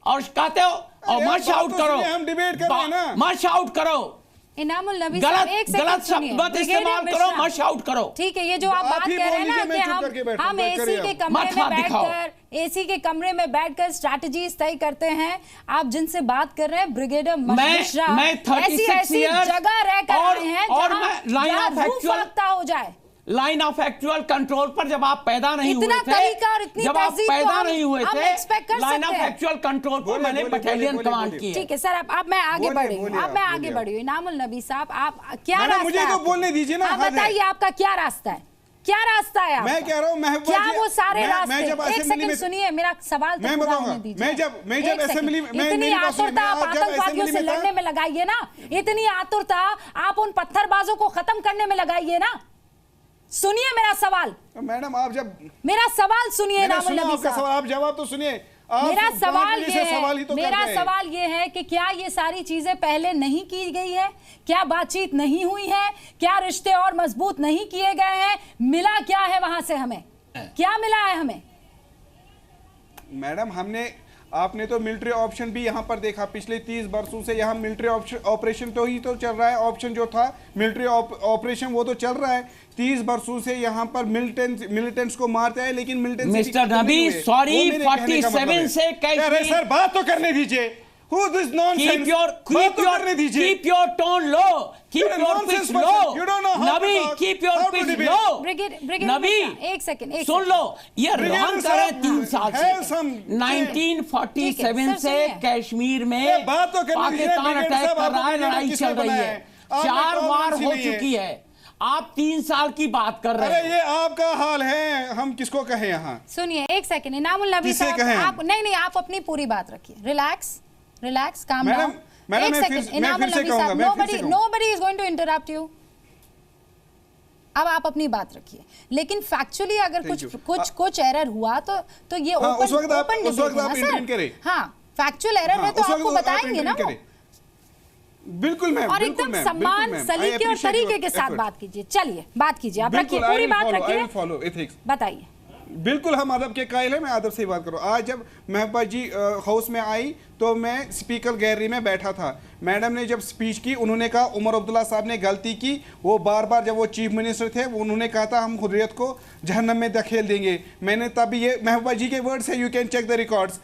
और कहते हो और मत शाउट करो, हम डिबेट कर रहे हैं ना, मत शाउट करो। इनामुल नबी गलत शब्द मत इस्तेमाल करो, मत शाउट करो। ठीक है, ये जो आप बात कह रहे हैं ना कि हम एसी के कमरे में बैठकर स्ट्रैटेजीज तय करते हैं, आप जिनसे बात कर रहे हैं ब्रिगेडियर मिश्रा, ऐसी जगह रहकर आए हैं जहां हो जाए। लाइन ऑफ एक्चुअल कंट्रोल पर जब आप पैदा नहीं हुए थे, लाइन ऑफ एक्चुअल कंट्रोल पर मैंने बटालियन कमांड की। ठीक है सर, अब मैं आगे बढ़ी हूँ। इनामुल नबी साहब, आप क्या रास्ता है? मुझे तो बोलने दीजिए ना, बताइए आपका क्या रास्ता है? क्या रास्ता है? मैं कह रहा हूँ क्या वो सारे रास्ते? एक सेकंड सुनिए, मेरा सवाल तो पूरा होने दीजिए। मैं जब असेंबली में, इतनी आतुरता आप आतंकवादियों से लड़ने में लगाइए ना, इतनी आतुरता आप उन पत्थरबाजों को खत्म करने में लगाइए ना। सुनिए मेरा सवाल। मैडम आप जब मेरा सवाल सुनिए, आप जवाब तो सुनिए। मेरा सवाल पुलिस ये से सवाल ही है, तो कर मेरा रहे हैं। सवाल ये है कि क्या ये सारी चीजें पहले नहीं की गई है? क्या बातचीत नहीं हुई है? क्या रिश्ते और मजबूत नहीं किए गए हैं? मिला क्या है वहां से हमें? क्या मिला है हमें? मैडम आपने तो मिलिट्री ऑप्शन भी यहाँ पर देखा। पिछले 30 वर्षों से यहाँ मिलिट्री ऑपरेशन तो ही तो चल रहा है। ऑप्शन जो था मिलिट्री ऑपरेशन वो तो चल रहा है। 30 वर्षों से यहाँ पर मिलिटेंट्स को मारते हैं, लेकिन मिलिटेंट्स मिस्टर नबी सॉरी 47 से अरे सर बात तो करने दीजिए। Who this nonsense? Keep your tone low. Keep your pitch low. You don't know how Nabhi, to talk. keep your How to pitch debate. low. Brigadier नबी, एक सेकंड सुन लो, ये brigadier wrong कर रहे हैं 3 साल have से। some- 1947 से कश्मीर में ये बात तो करने दीजिए, पाकिस्तान ब्रिगेडियर अटैक साहब, कर रहा है, आपको लड़ाई किसने चल रही बनाया है, है? आपने 4 कौन बार सी हो नहीं है? चुकी है। आप 3 साल की बात कर रहे अरे हैं। ये आपका हाल है, हम किसको कहें यहाँ? सुनिए एक सेकंड, इनामुल नबी किसे साहब कहें? आप नहीं आप अपनी पूरी बात रखिए। रिलैक्स काम मैडम, डाउन। मैडम, एक मैं सेकंड, फिर से इनामुल नबी कहूंगा, साहब, मैं फिर से कहूंगा। Nobody is going to interrupt you. अब आप अपनी बात रखिए, लेकिन फैक्चुअली अगर कुछ एरर हुआ तो ये हाँ, उस वक्त आप डिबेट है ना इंटरवीन करें। सर। हाँ, फैक्चुअल एरर है तो उस वक्त आपको आप बताएंगे ना इंटरवीन वो। करें। बिल्कुल मैम, और बिल्कुल एकदम मैम, सम्मान, बिल्कुल मैम। सलीके I और तरीके appreciate के your साथ effort. बात कीजिए। चलिए बात कीजिए, आप रखिए बिल्कुल, पूरी I will बात follow, I रखिए, will follow ethics. बताइए। बिल्कुल हम अदब के कायल हैं, मैं अदब से ही बात करूँ। आज जब महबूबा जी हाउस में आई तो मैं स्पीकर गैलरी में बैठा था। मैडम ने जब स्पीच की, उन्होंने कहा उमर अब्दुल्ला साहब ने गलती की। वो बार बार जब वो चीफ मिनिस्टर थे वो उन्होंने कहा था हम हुर्रियत को जहन्नम में धकेल देंगे। मैंने तभी ये महबूबा जी के वर्ड्स है, you can check the records.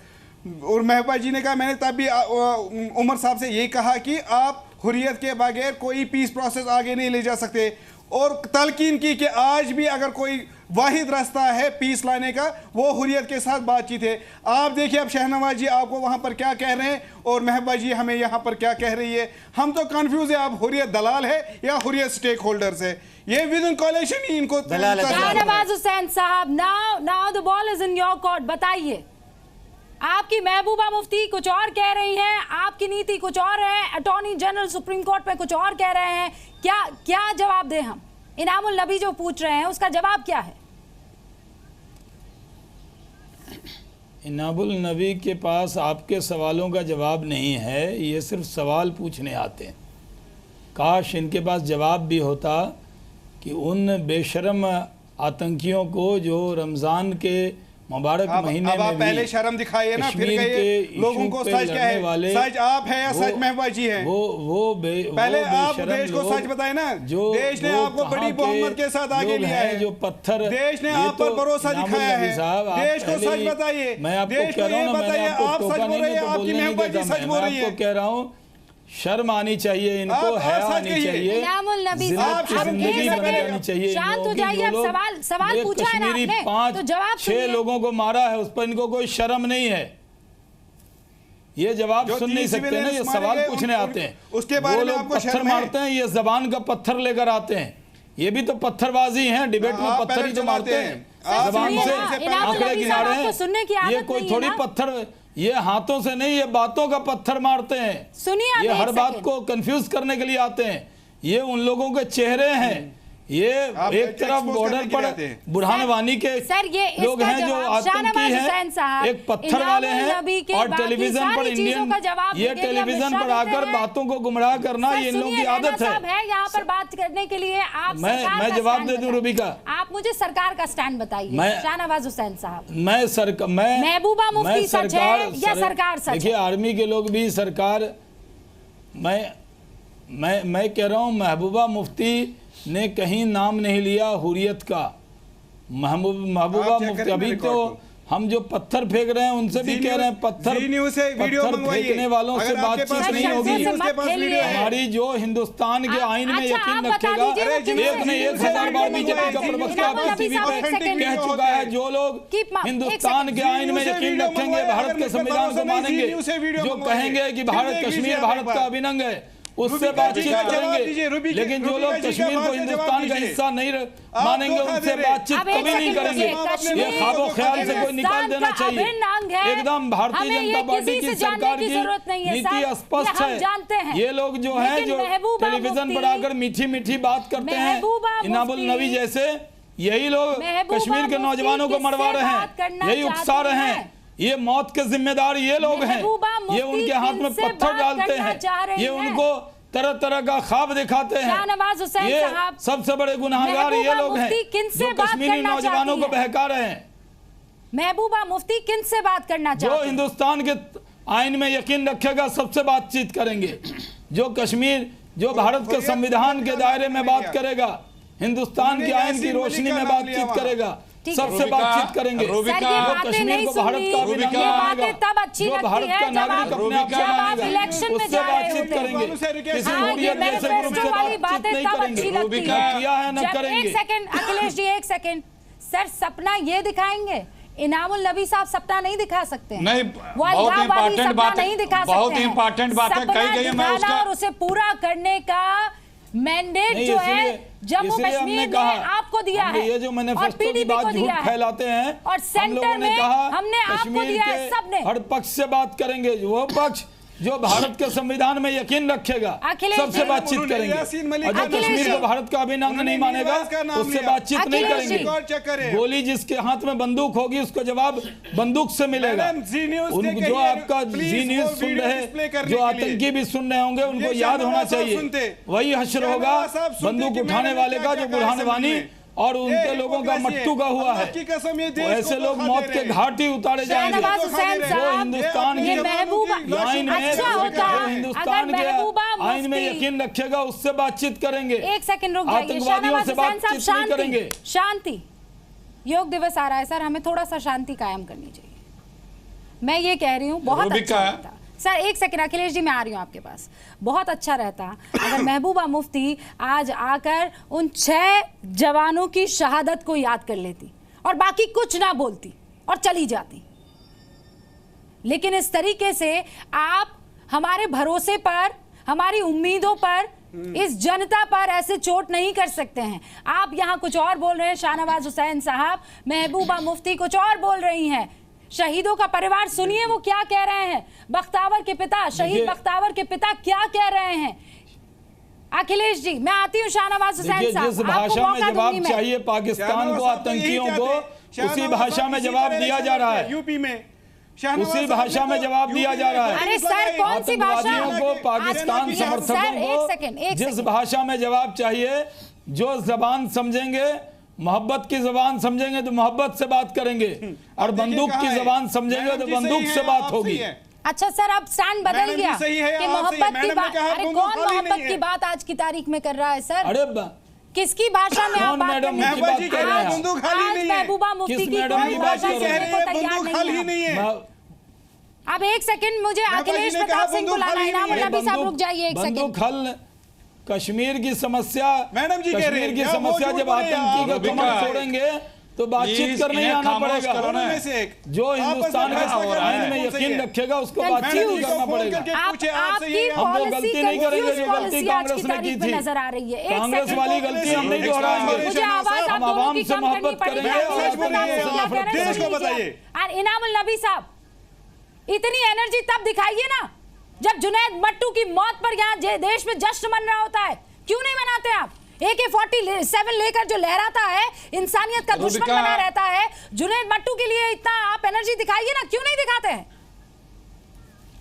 और महबूबा जी ने कहा, मैंने तभी उमर साहब से ये कहा कि आप हुर्रियत के बगैर कोई पीस प्रोसेस आगे नहीं ले जा सकते। और तलकीन की कि आज भी अगर कोई वाहिद रास्ता है पीस लाने का वो हुर्रियत के साथ बातचीत है। आप देखिए अब शहनवाज जी आपको वहां पर क्या कह रहे हैं और महबूबा जी हमें यहां पर क्या कह रही है। हम तो कंफ्यूज है, आप हुर्रियत दलाल है या हुर्रियत स्टेक होल्डर्स है। ये विद इन कोalition ही इनको शाहनवाज हुसैन साहब, now the ball is in your court. बताइए, आपकी महबूबा मुफ्ती कुछ और कह रही हैं, आपकी नीति कुछ और है, अटॉर्नी जनरल सुप्रीम कोर्ट पे कुछ और कह रहे हैं। क्या जवाब दें हम? इनामुल नबी जो पूछ रहे हैं उसका जवाब क्या है? इनामुल नबी के पास आपके सवालों का जवाब नहीं है, ये सिर्फ सवाल पूछने आते हैं। काश इनके पास जवाब भी होता कि उन बेशरम आतंकियों को जो रमज़ान के मुबारक महीने में पहले शर्म दिखाइए ना, फिर कहिए लोगों को सच क्या है। सच आप है या सच महबूबा जी है? पहले आप देश को सच बताए ना। देश ने आपको बड़ी बहुमत के साथ आगे लिया है, जो पत्थर देश ने आप पर भरोसा दिखाया है। देश को सच बताइए, मैं आपको देश कह को रहा ये हूँ, बताइए आप सच बोल रहे हैं, आपकी महबूबा जी सच बोल रही है। आपको कह रहा हूँ शर्म आनी चाहिए इनको, हया आनी चाहिए, इनामुल नबी साहब जिंदगी बनानी चाहिए। शांत हो जाइए। अब सवाल पूछा है ना आपने, 5-6 लोगों को मारा है, उस पर इनको कोई शर्म नहीं है। ये जवाब सुन नहीं सकते ना, ये सवाल पूछने आते हैं। उसके वो लोग पत्थर मारते हैं, ये जबान का पत्थर लेकर आते हैं। ये भी तो पत्थरबाजी है, डिबेट में पत्थर ही तो मारते हैं, जबान से आंकड़े गिनारे हैं। ये कोई थोड़ी पत्थर, ये हाथों से नहीं, ये बातों का पत्थर मारते हैं। सुनिए, ये हर बात को कंफ्यूज करने के लिए आते हैं। ये उन लोगों के चेहरे हैं। ये एक तरफ बॉर्डर पर बुरहान वानी के लोग हैं जो आतंकी हैं, एक पत्थर वाले हैं, और टेलीविजन पर इंडियन, ये टेलीविजन पर आकर बातों को गुमराह करना ये इन लोगों की आदत है। यहाँ पर बात करने के लिए आप मैं जवाब दे दूं रूबिका, आप मुझे सरकार का स्टैंड बताइए। शाहनवाज हुसैन साहब, मैं महबूबा मुफ्ती सच है या सरकार सच है? देखिए आर्मी के लोग भी सरकार, मैं कह रहा हूँ महबूबा मुफ्ती ने कहीं नाम नहीं लिया हुर्रियत का। महबूबा मुफ्ती, अभी तो हम जो पत्थर फेंक रहे हैं उनसे भी कह रहे हैं पत्थर फेंकने वालों से बातचीत नहीं होगी। हमारी जो हिंदुस्तान के आईन में यकीन रखेगा, एक ने 1000 बार बीजेपी का प्रवक्ता आपकी टीवी पे कह चुका है, जो लोग हिंदुस्तान के आईन में यकीन रखेंगे, भारत के संविधान को मानेंगे, जो कहेंगे कि भारत कश्मीर भारत का अभिन्न है, उससे बातचीत करेंगे। लेकिन जो लोग कश्मीर को हिंदुस्तान का हिस्सा नहीं मानेंगे, उनसे बातचीत कभी नहीं करेंगे। ये ख्वाबो ख्याल से कोई निकाल देना चाहिए। एकदम भारतीय जनता पार्टी की सरकार की नीति स्पष्ट है। ये लोग जो हैं, जो टेलीविजन पर आकर मीठी मीठी बात करते हैं, इनामुल नबी जैसे, यही लोग कश्मीर के नौजवानों को मरवा रहे हैं, यही उकसा रहे हैं, ये मौत के जिम्मेदार ये लोग हैं, ये उनके हाथ में पत्थर डालते हैं, ये उनको तरह तरह का ख्वाब दिखाते हैं। शाहनवाज हुसैन ये साहब, सबसे बड़े गुनाहगार ये लोग हैं जो कश्मीरी नौजवानों को बहका रहे हैं। महबूबा मुफ्ती किन से बात करना चाहते जो हिंदुस्तान के आइन में यकीन रखेगा सबसे बातचीत करेंगे, जो कश्मीर, जो भारत के संविधान के दायरे में बात करेगा, हिंदुस्तान के आइन की रोशनी में बातचीत करेगा, सबसे बातचीत करेंगे। जो कश्मीर को भारत का अभिन्न मानेगा, जो भारत का नागरिक अपने आप को मानेगा, उससे बातचीत करेंगे। किसी हुर्रियत जैसे ग्रुप से बातचीत नहीं करेंगे। किया है न करेंगे। एक सेकंड अखिलेश जी, एक सेकंड सर, सपना ये दिखाएंगे? इनामुल नबी साहब सपना नहीं दिखा सकते हैं। नहीं, बहुत इंपॉर्टेंट बात नहीं दिखा सकते, बहुत इंपॉर्टेंट बात है, कही गई है। मैं उसका और उसे पूरा करने का मैंडेट जो है जम्मू कश्मीर ने आपको दिया है, ये जो मैनिफेस्टो की बात झूठ फैलाते हैं, और सेंटर में हमने आपको दिया है। सबने हर पक्ष से बात करेंगे, वो पक्ष जो भारत के संविधान में यकीन रखेगा सबसे बातचीत करेंगे, और जो कश्मीर को भारत का अभिन्न अंग नहीं मानेगा उससे बातचीत नहीं करेंगे। गोली जिसके हाथ में बंदूक होगी उसको जवाब बंदूक से मिलेगा। जो आपका जी न्यूज सुन रहे, जो आतंकी भी सुन रहे होंगे, उनको याद होना चाहिए वही हश्र होगा बंदूक उठाने वाले का जो बुरहान वानी और उनके लोगों का मट्टू का हुआ है। तो ऐसे लोग मौत के घाट ही उतारे जाएंगे। जो हिंदुस्तान की आइन में, हिंदुस्तान के आइन में यकीन रखेगा उससे बातचीत करेंगे। एक सेकंड रुक जाइए, आतंकवादियों से बातचीत नहीं करेंगे। शांति, योग दिवस आ रहा है सर, हमें थोड़ा सा शांति कायम करनी चाहिए। मैं ये कह रही हूँ बहुत अच्छा रहता सर, एक सेकंड अखिलेश जी मैं आ रही हूँ आपके पास। बहुत अच्छा रहता अगर महबूबा मुफ्ती आज आकर उन 6 जवानों की शहादत को याद कर लेती और बाकी कुछ ना बोलती और चली जाती। लेकिन इस तरीके से आप हमारे भरोसे पर, हमारी उम्मीदों पर, इस जनता पर ऐसे चोट नहीं कर सकते हैं। आप यहाँ कुछ और बोल रहे हैं शाहनवाज हुसैन साहब, महबूबा मुफ्ती कुछ और बोल रही हैं। शहीदों का परिवार सुनिए वो क्या कह रहे हैं। बख्तावर के पिता, शहीद बख्तावर के पिता क्या कह रहे हैं। अखिलेश जी मैं आती हूँ शाहनवाज हुसैन साहब, जिस भाषा में जवाब चाहिए पाकिस्तान को, आतंकियों को, उसी भाषा में जवाब दिया जा रहा है। यूपी में उसी भाषा में जवाब दिया जा रहा है। अरे सर कौन सी भाषा को, पाकिस्तान समर्थकों को जिस भाषा में जवाब चाहिए, जो जबान समझेंगे, मोहब्बत की जबान समझेंगे तो मोहब्बत से बात करेंगे, और बंदूक की जबान समझेंगे तो बंदूक से बात होगी। अच्छा सर अब स्टैंड बदल गया कि मोहब्बत की बात। अरे कौन मोहब्बत की बात आज की तारीख में कर रहा है सर? अरे किसकी भाषा में आप बात करने की बात कर रहे हैं? आज महबूबा मुफ्ती की कोई भाषा सुनने को तैयार नहीं है। अब एक सेकंड मुझे अखिलेश प्रताप सिंह को लाना है। इनामुल नबी साहब रुक जाइए एक सेकंड। कश्मीर की समस्या, मैडम जी कश्मीर की समस्या जब आतंकी का कमर छोड़ेंगे तो बातचीत करने आना पड़ेगा। जो हिंदुस्तान के आइन में यकीन रखेगा उसको बातचीत नहीं करना पड़ेगा। हम वो गलती नहीं करेंगे जो गलती कांग्रेस ने की थी। कांग्रेस वाली गलती हम नहीं दोहराएंगे। हम आवाम से मोहब्बत करेंगे। इनामुल नबी साहब इतनी एनर्जी तब दिखाइए ना जब जुनैद मट्टू की मौत पर यहाँ देश में जश्न मन रहा होता है। क्यों नहीं मनाते आप? AK-47 लेकर जो लहराता है, इंसानियत का दुश्मन बना रहता है, जुनैद मट्टू के लिए इतना आप एनर्जी दिखाइए ना, क्यों नहीं दिखाते हैं?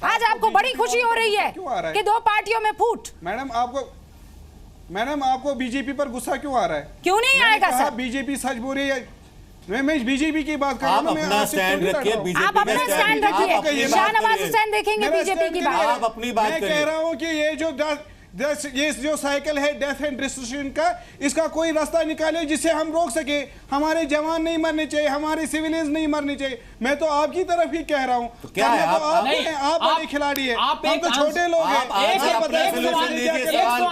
आज आपको बड़ी खुशी हो रही है कि 2 पार्टियों में फूट। मैडम आपको बीजेपी पर गुस्सा क्यों आ रहा है? क्यों नहीं आएगा सर? बीजेपी सच बोल रही है। मैं बीजेपी की बात कर रहा हूं। आप अपना स्टैंड रखिए, आप अपना स्टैंड रखिए। शाहनवाज हुसैन देखेंगे बीजेपी की बात। आप अपनी बात करिए। मैं कह रहा हूं कि ये जो साइकिल है डेथ एंड डिस्ट्रक्शन का, इसका कोई रास्ता निकाले जिससे हम रोक सके। हमारे जवान नहीं मरने चाहिए, हमारे सिविलियंस नहीं मरने चाहिए। मैं तो आपकी तरफ ही कह रहा हूं। तो क्या है आप बड़े खिलाड़ी हैं, हम तो छोटे लोग हैं।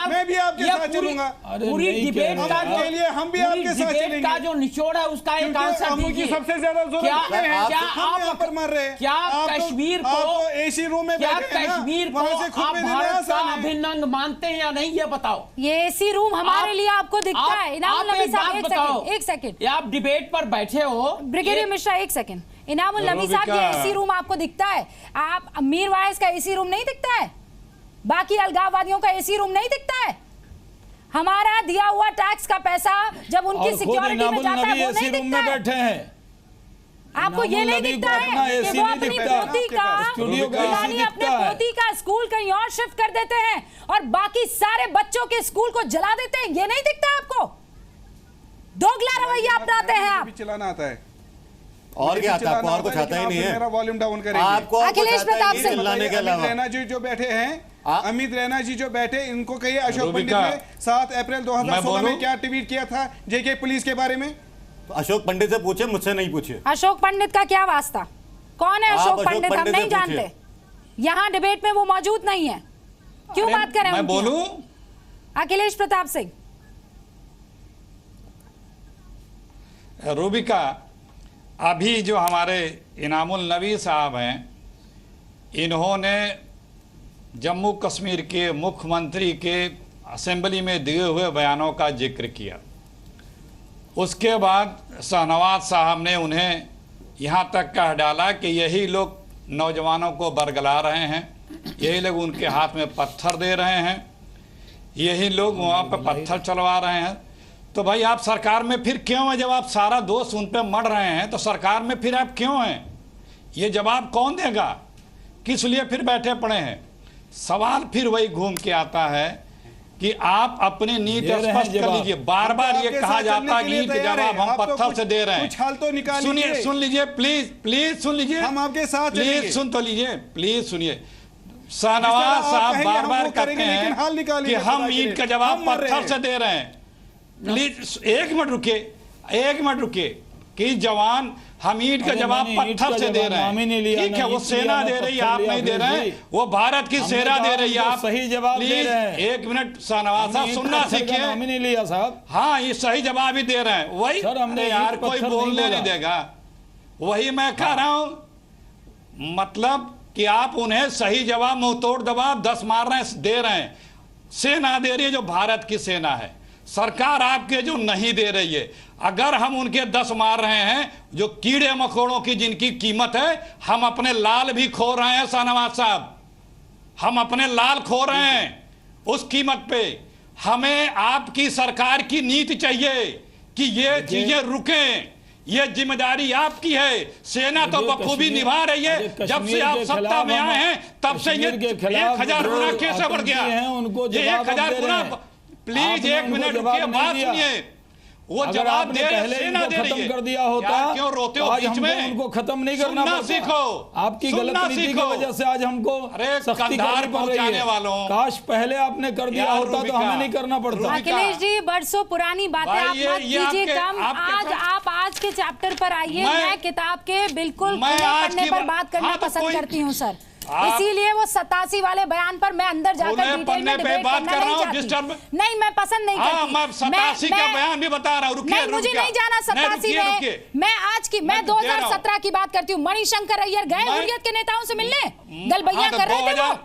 मैं भी आपके साथ चलूंगा पूरी डिबेट के लिए, हम भी आपके साथ चलेंगे। का जो निचोड़ है उसका एक आंसर दीजिए। सबसे ज्यादा जरूरत है, हम यहाँ पर मर रहे हैं। क्या कश्मीर को एसी रूम में, क्या कश्मीर को आप भारत का अभिन्न अंग मानते हैं या नहीं, ये बताओ। ये एसी रूम हमारे लिए आपको दिखता है? इनामुल नबी साहब एक सेकंड, आप डिबेट पर बैठे हो। ब्रिगेडियर मिश्रा एक सेकंड। इनामुल नबी साहब ये एसी रूम आपको दिखता है? आप मीर वाइस का एसी रूम नहीं दिखता है? बाकी अलगाववादियों का एसी रूम नहीं दिखता है? हमारा दिया हुआ टैक्स का पैसा जब उनकी सिक्योरिटी में जाता है वो नहीं दिखता है? बैठे हैं। आपको ये नहीं दिखता है कि वो अपनी पोती का यानी अपने पोती का स्कूल कहीं और शिफ्ट कर देते हैं और बाकी सारे बच्चों के स्कूल को जला देते हैं? ये नहीं दिखता आपको? दोगला रवैया अपनाते हैं आप। चलाना आता है और क्या आता है? आपको और कुछ आता ही नहीं है। मेरा वॉल्यूम डाउन करेंगे आपको अखिलेश प्रताप सिंह अमित रैना जी जो बैठे हैं, अमित रैना जी जो बैठे, इनको कहिए अशोक पंडित ने 7 अप्रैल 2016 में क्या ट्वीट किया था जेके पुलिस के बारे में? अशोक पंडित से पूछे, मुझसे नहीं पूछे। अशोक पंडित का क्या वास्ता? कौन है अशोक पंडित? हम नहीं जानते, यहाँ डिबेट में वो मौजूद नहीं है। क्यों बात करें? मैं बोलूं? अखिलेश प्रताप सिंह। रूबिका, अभी जो हमारे इनामुल नबी साहब हैं, इन्होंने जम्मू कश्मीर के मुख्यमंत्री के असेंबली में दिए हुए बयानों का जिक्र किया। उसके बाद शाहनवाज साहब ने उन्हें यहाँ तक कह डाला कि यही लोग नौजवानों को बरगला रहे हैं, यही लोग उनके हाथ में पत्थर दे रहे हैं, यही लोग वहाँ पर पत्थर चलवा रहे हैं। तो भाई आप सरकार में फिर क्यों हैं? जब आप सारा दोष उन पे मढ़ रहे हैं तो सरकार में फिर आप क्यों हैं? ये जवाब कौन देगा? किस लिए फिर बैठे पड़े हैं? सवाल फिर वही घूम के आता है कि आप अपनी नीति स्पष्ट कर लीजिए। बार बार ये कहा जाता है नीति के जवाब हम पत्थर से दे रहे हैं। कुछ हल तो निकालिए। सुनिए, सुन लीजिए प्लीज सुन लीजिए। हम आपके साथ प्लीज सुन तो लीजिए, प्लीज सुनिए। शाहनवाज साहब बार बार कहते हैं कि हम ईंट का जवाब पत्थर से दे रहे हैं। प्लीज एक मिनट रुकिए कि जवान हम ईंट का जवाब पत्थर से दे रहे हैं। ठीक है, वो सेना दे रही है, आप नहीं दे रहे हैं। वो भारत की सेना दे रही है, आप सही जवाब दे रहे हैं। एक मिनट शाहनवाज साहब सुनना सीखिए। नाम ही नहीं लिया साहब। हाँ, ये सही जवाब ही दे रहे हैं। वही हमने यार कोई बोलने नहीं देगा। वही मैं कह रहा हूं, मतलब कि आप उन्हें सही जवाब, मुंहतोड़ जवाब 10 मार रहे हैं, दे रहे हैं। सेना दे रही है जो भारत की सेना है, सरकार आपके जो नहीं दे रही है। अगर हम उनके 10 मार रहे हैं, जो कीड़े मकोड़ों की जिनकी कीमत है, हम अपने लाल भी खो रहे हैं शाहनवाज साहब, हम अपने लाल खो रहे हैं उस कीमत पे। हमें आपकी सरकार की नीति चाहिए कि ये चीजें रुकें। ये जिम्मेदारी आपकी है। सेना तो बखूबी निभा रही है। जब से आप सत्ता में आए हैं तब से ये 1000 गुना कैसे बढ़ गया? ये 1000 गुना। प्लीज एक मिनट रुकिए, बात सुनिए। वो जवाब दे रहे, सेना दे रही है। कर दिया होता, क्यों रोते हो बीच में? उनको खत्म नहीं करना पड़ता। सीखो, आपकी गलत नीति की वजह से आज हमको सख्ती करनी पड़ रही है। काश पहले आपने कर दिया होता तो हमें नहीं करना पड़ता। अखिलेश जी, बरसों पुरानी बातें आप मत कीजिए कम। आप आज के चैप्टर पर आइए। मैं किताब के बिल्कुल पन्ने पर बात करना पसंद करती हूँ सर, इसीलिए वो 87 वाले बयान पर मैं अंदर जाकर डिटेल में डिबेट करना नहीं चाहती। नहीं, मैं पसंद नहीं करती। मैं 87 का बयान भी बता रहा हूं। रुकिए, नहीं, मुझे नहीं जाना 87 में। मैं आज की, मैं 2017 की बात करती हूँ। मणिशंकर अय्यर गए हुर्रियत के नेताओं से मिलने, गलबैया कर रहे थे वो,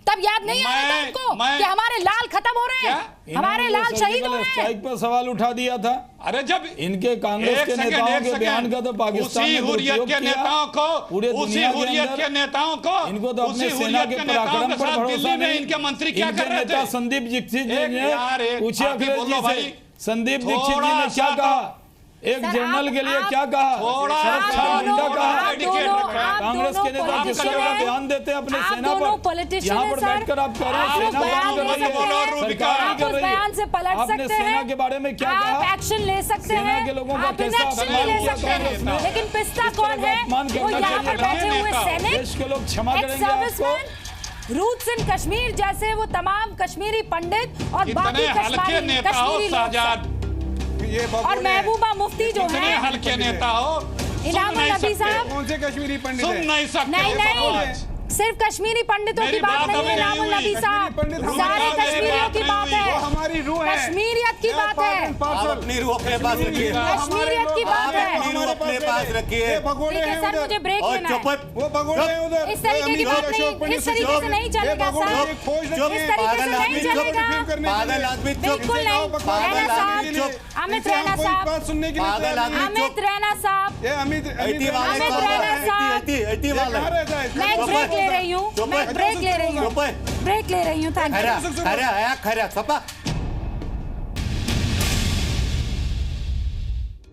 तब याद नहीं आ रहा था उनको कि हमारे लाल खत्म हो रहे हैं, हमारे लाल शहीद हो रहे हैं। स्ट्राइक पर सवाल उठा दिया था। अरे जब इनके कांग्रेस के नेताओं के बयान का तो पाकिस्तान ने हुर्रियत के नेताओं को, पूरे दुनिया के नेताओं को, इनको तो अपने सेना के पराक्रम पर भरोसा नहीं। इनके मंत्री क्या कर रहे थे? संदीप दीक्षित जी ने पूछे अखिलेश जी से, संदीप दीक्षित जी ने क्या कहा, एक जनरल के लिए क्या कहा, कांग्रेस के नेता किस तरह का बयान देते हैं अपने सेना पर। यहाँ पर बैठकर आप कह रहे हैं सेना बयान कर रही है, सरकार नहीं कर रही है। आपने सेना के बारे में क्या कहा? एक्शन ले सकते हैं, सेना के लोगों का कैसा अपमान किया कांग्रेस ने? लेकिन पिस्ता कौन है? वो यहाँ पर बैठे हुए सैनिक, देश के लोग क्षमा करेंगे आपको। रूट्स इन कश्मीर जैसे वो तमाम कश्मीरी पंडित और बाकी कश्मीरी लोग और महबूबा मुफ्ती जो है, हल्के नेता हो, इनामुल नबी साहब, कौन से कश्मीरी पंडित सुन नहीं सकते? नहीं, सिर्फ कश्मीरी पंडितों की बात नहीं है इनामुल नबी साहब, सारे कश्मीरियों की बात है। हमारी रूह है, कश्मीरियत की बात है। अपनी रूह अपने पास रखिए, कश्मीरियत की बात है, अपनी रूह अपने पास रखिए। भगोड़े हैं सर, मुझे ब्रेक लेना है। वो भगोड़े हैं उधर। इस तरीके की बात नहीं, इस तरीके से नहीं चलेगा सर, इस तरीके से नहीं चलेगा। पागल आदमी बिल्कुल नहीं। रैना साहब, अमित रैना साहब, अमित रैना साहब, अमित रैना साहब, मैं ब्रेक ले रही हूँ, मैं ब्रेक ले रही हूँ, ब्रेक ले रही हूँ। Thank you. खरा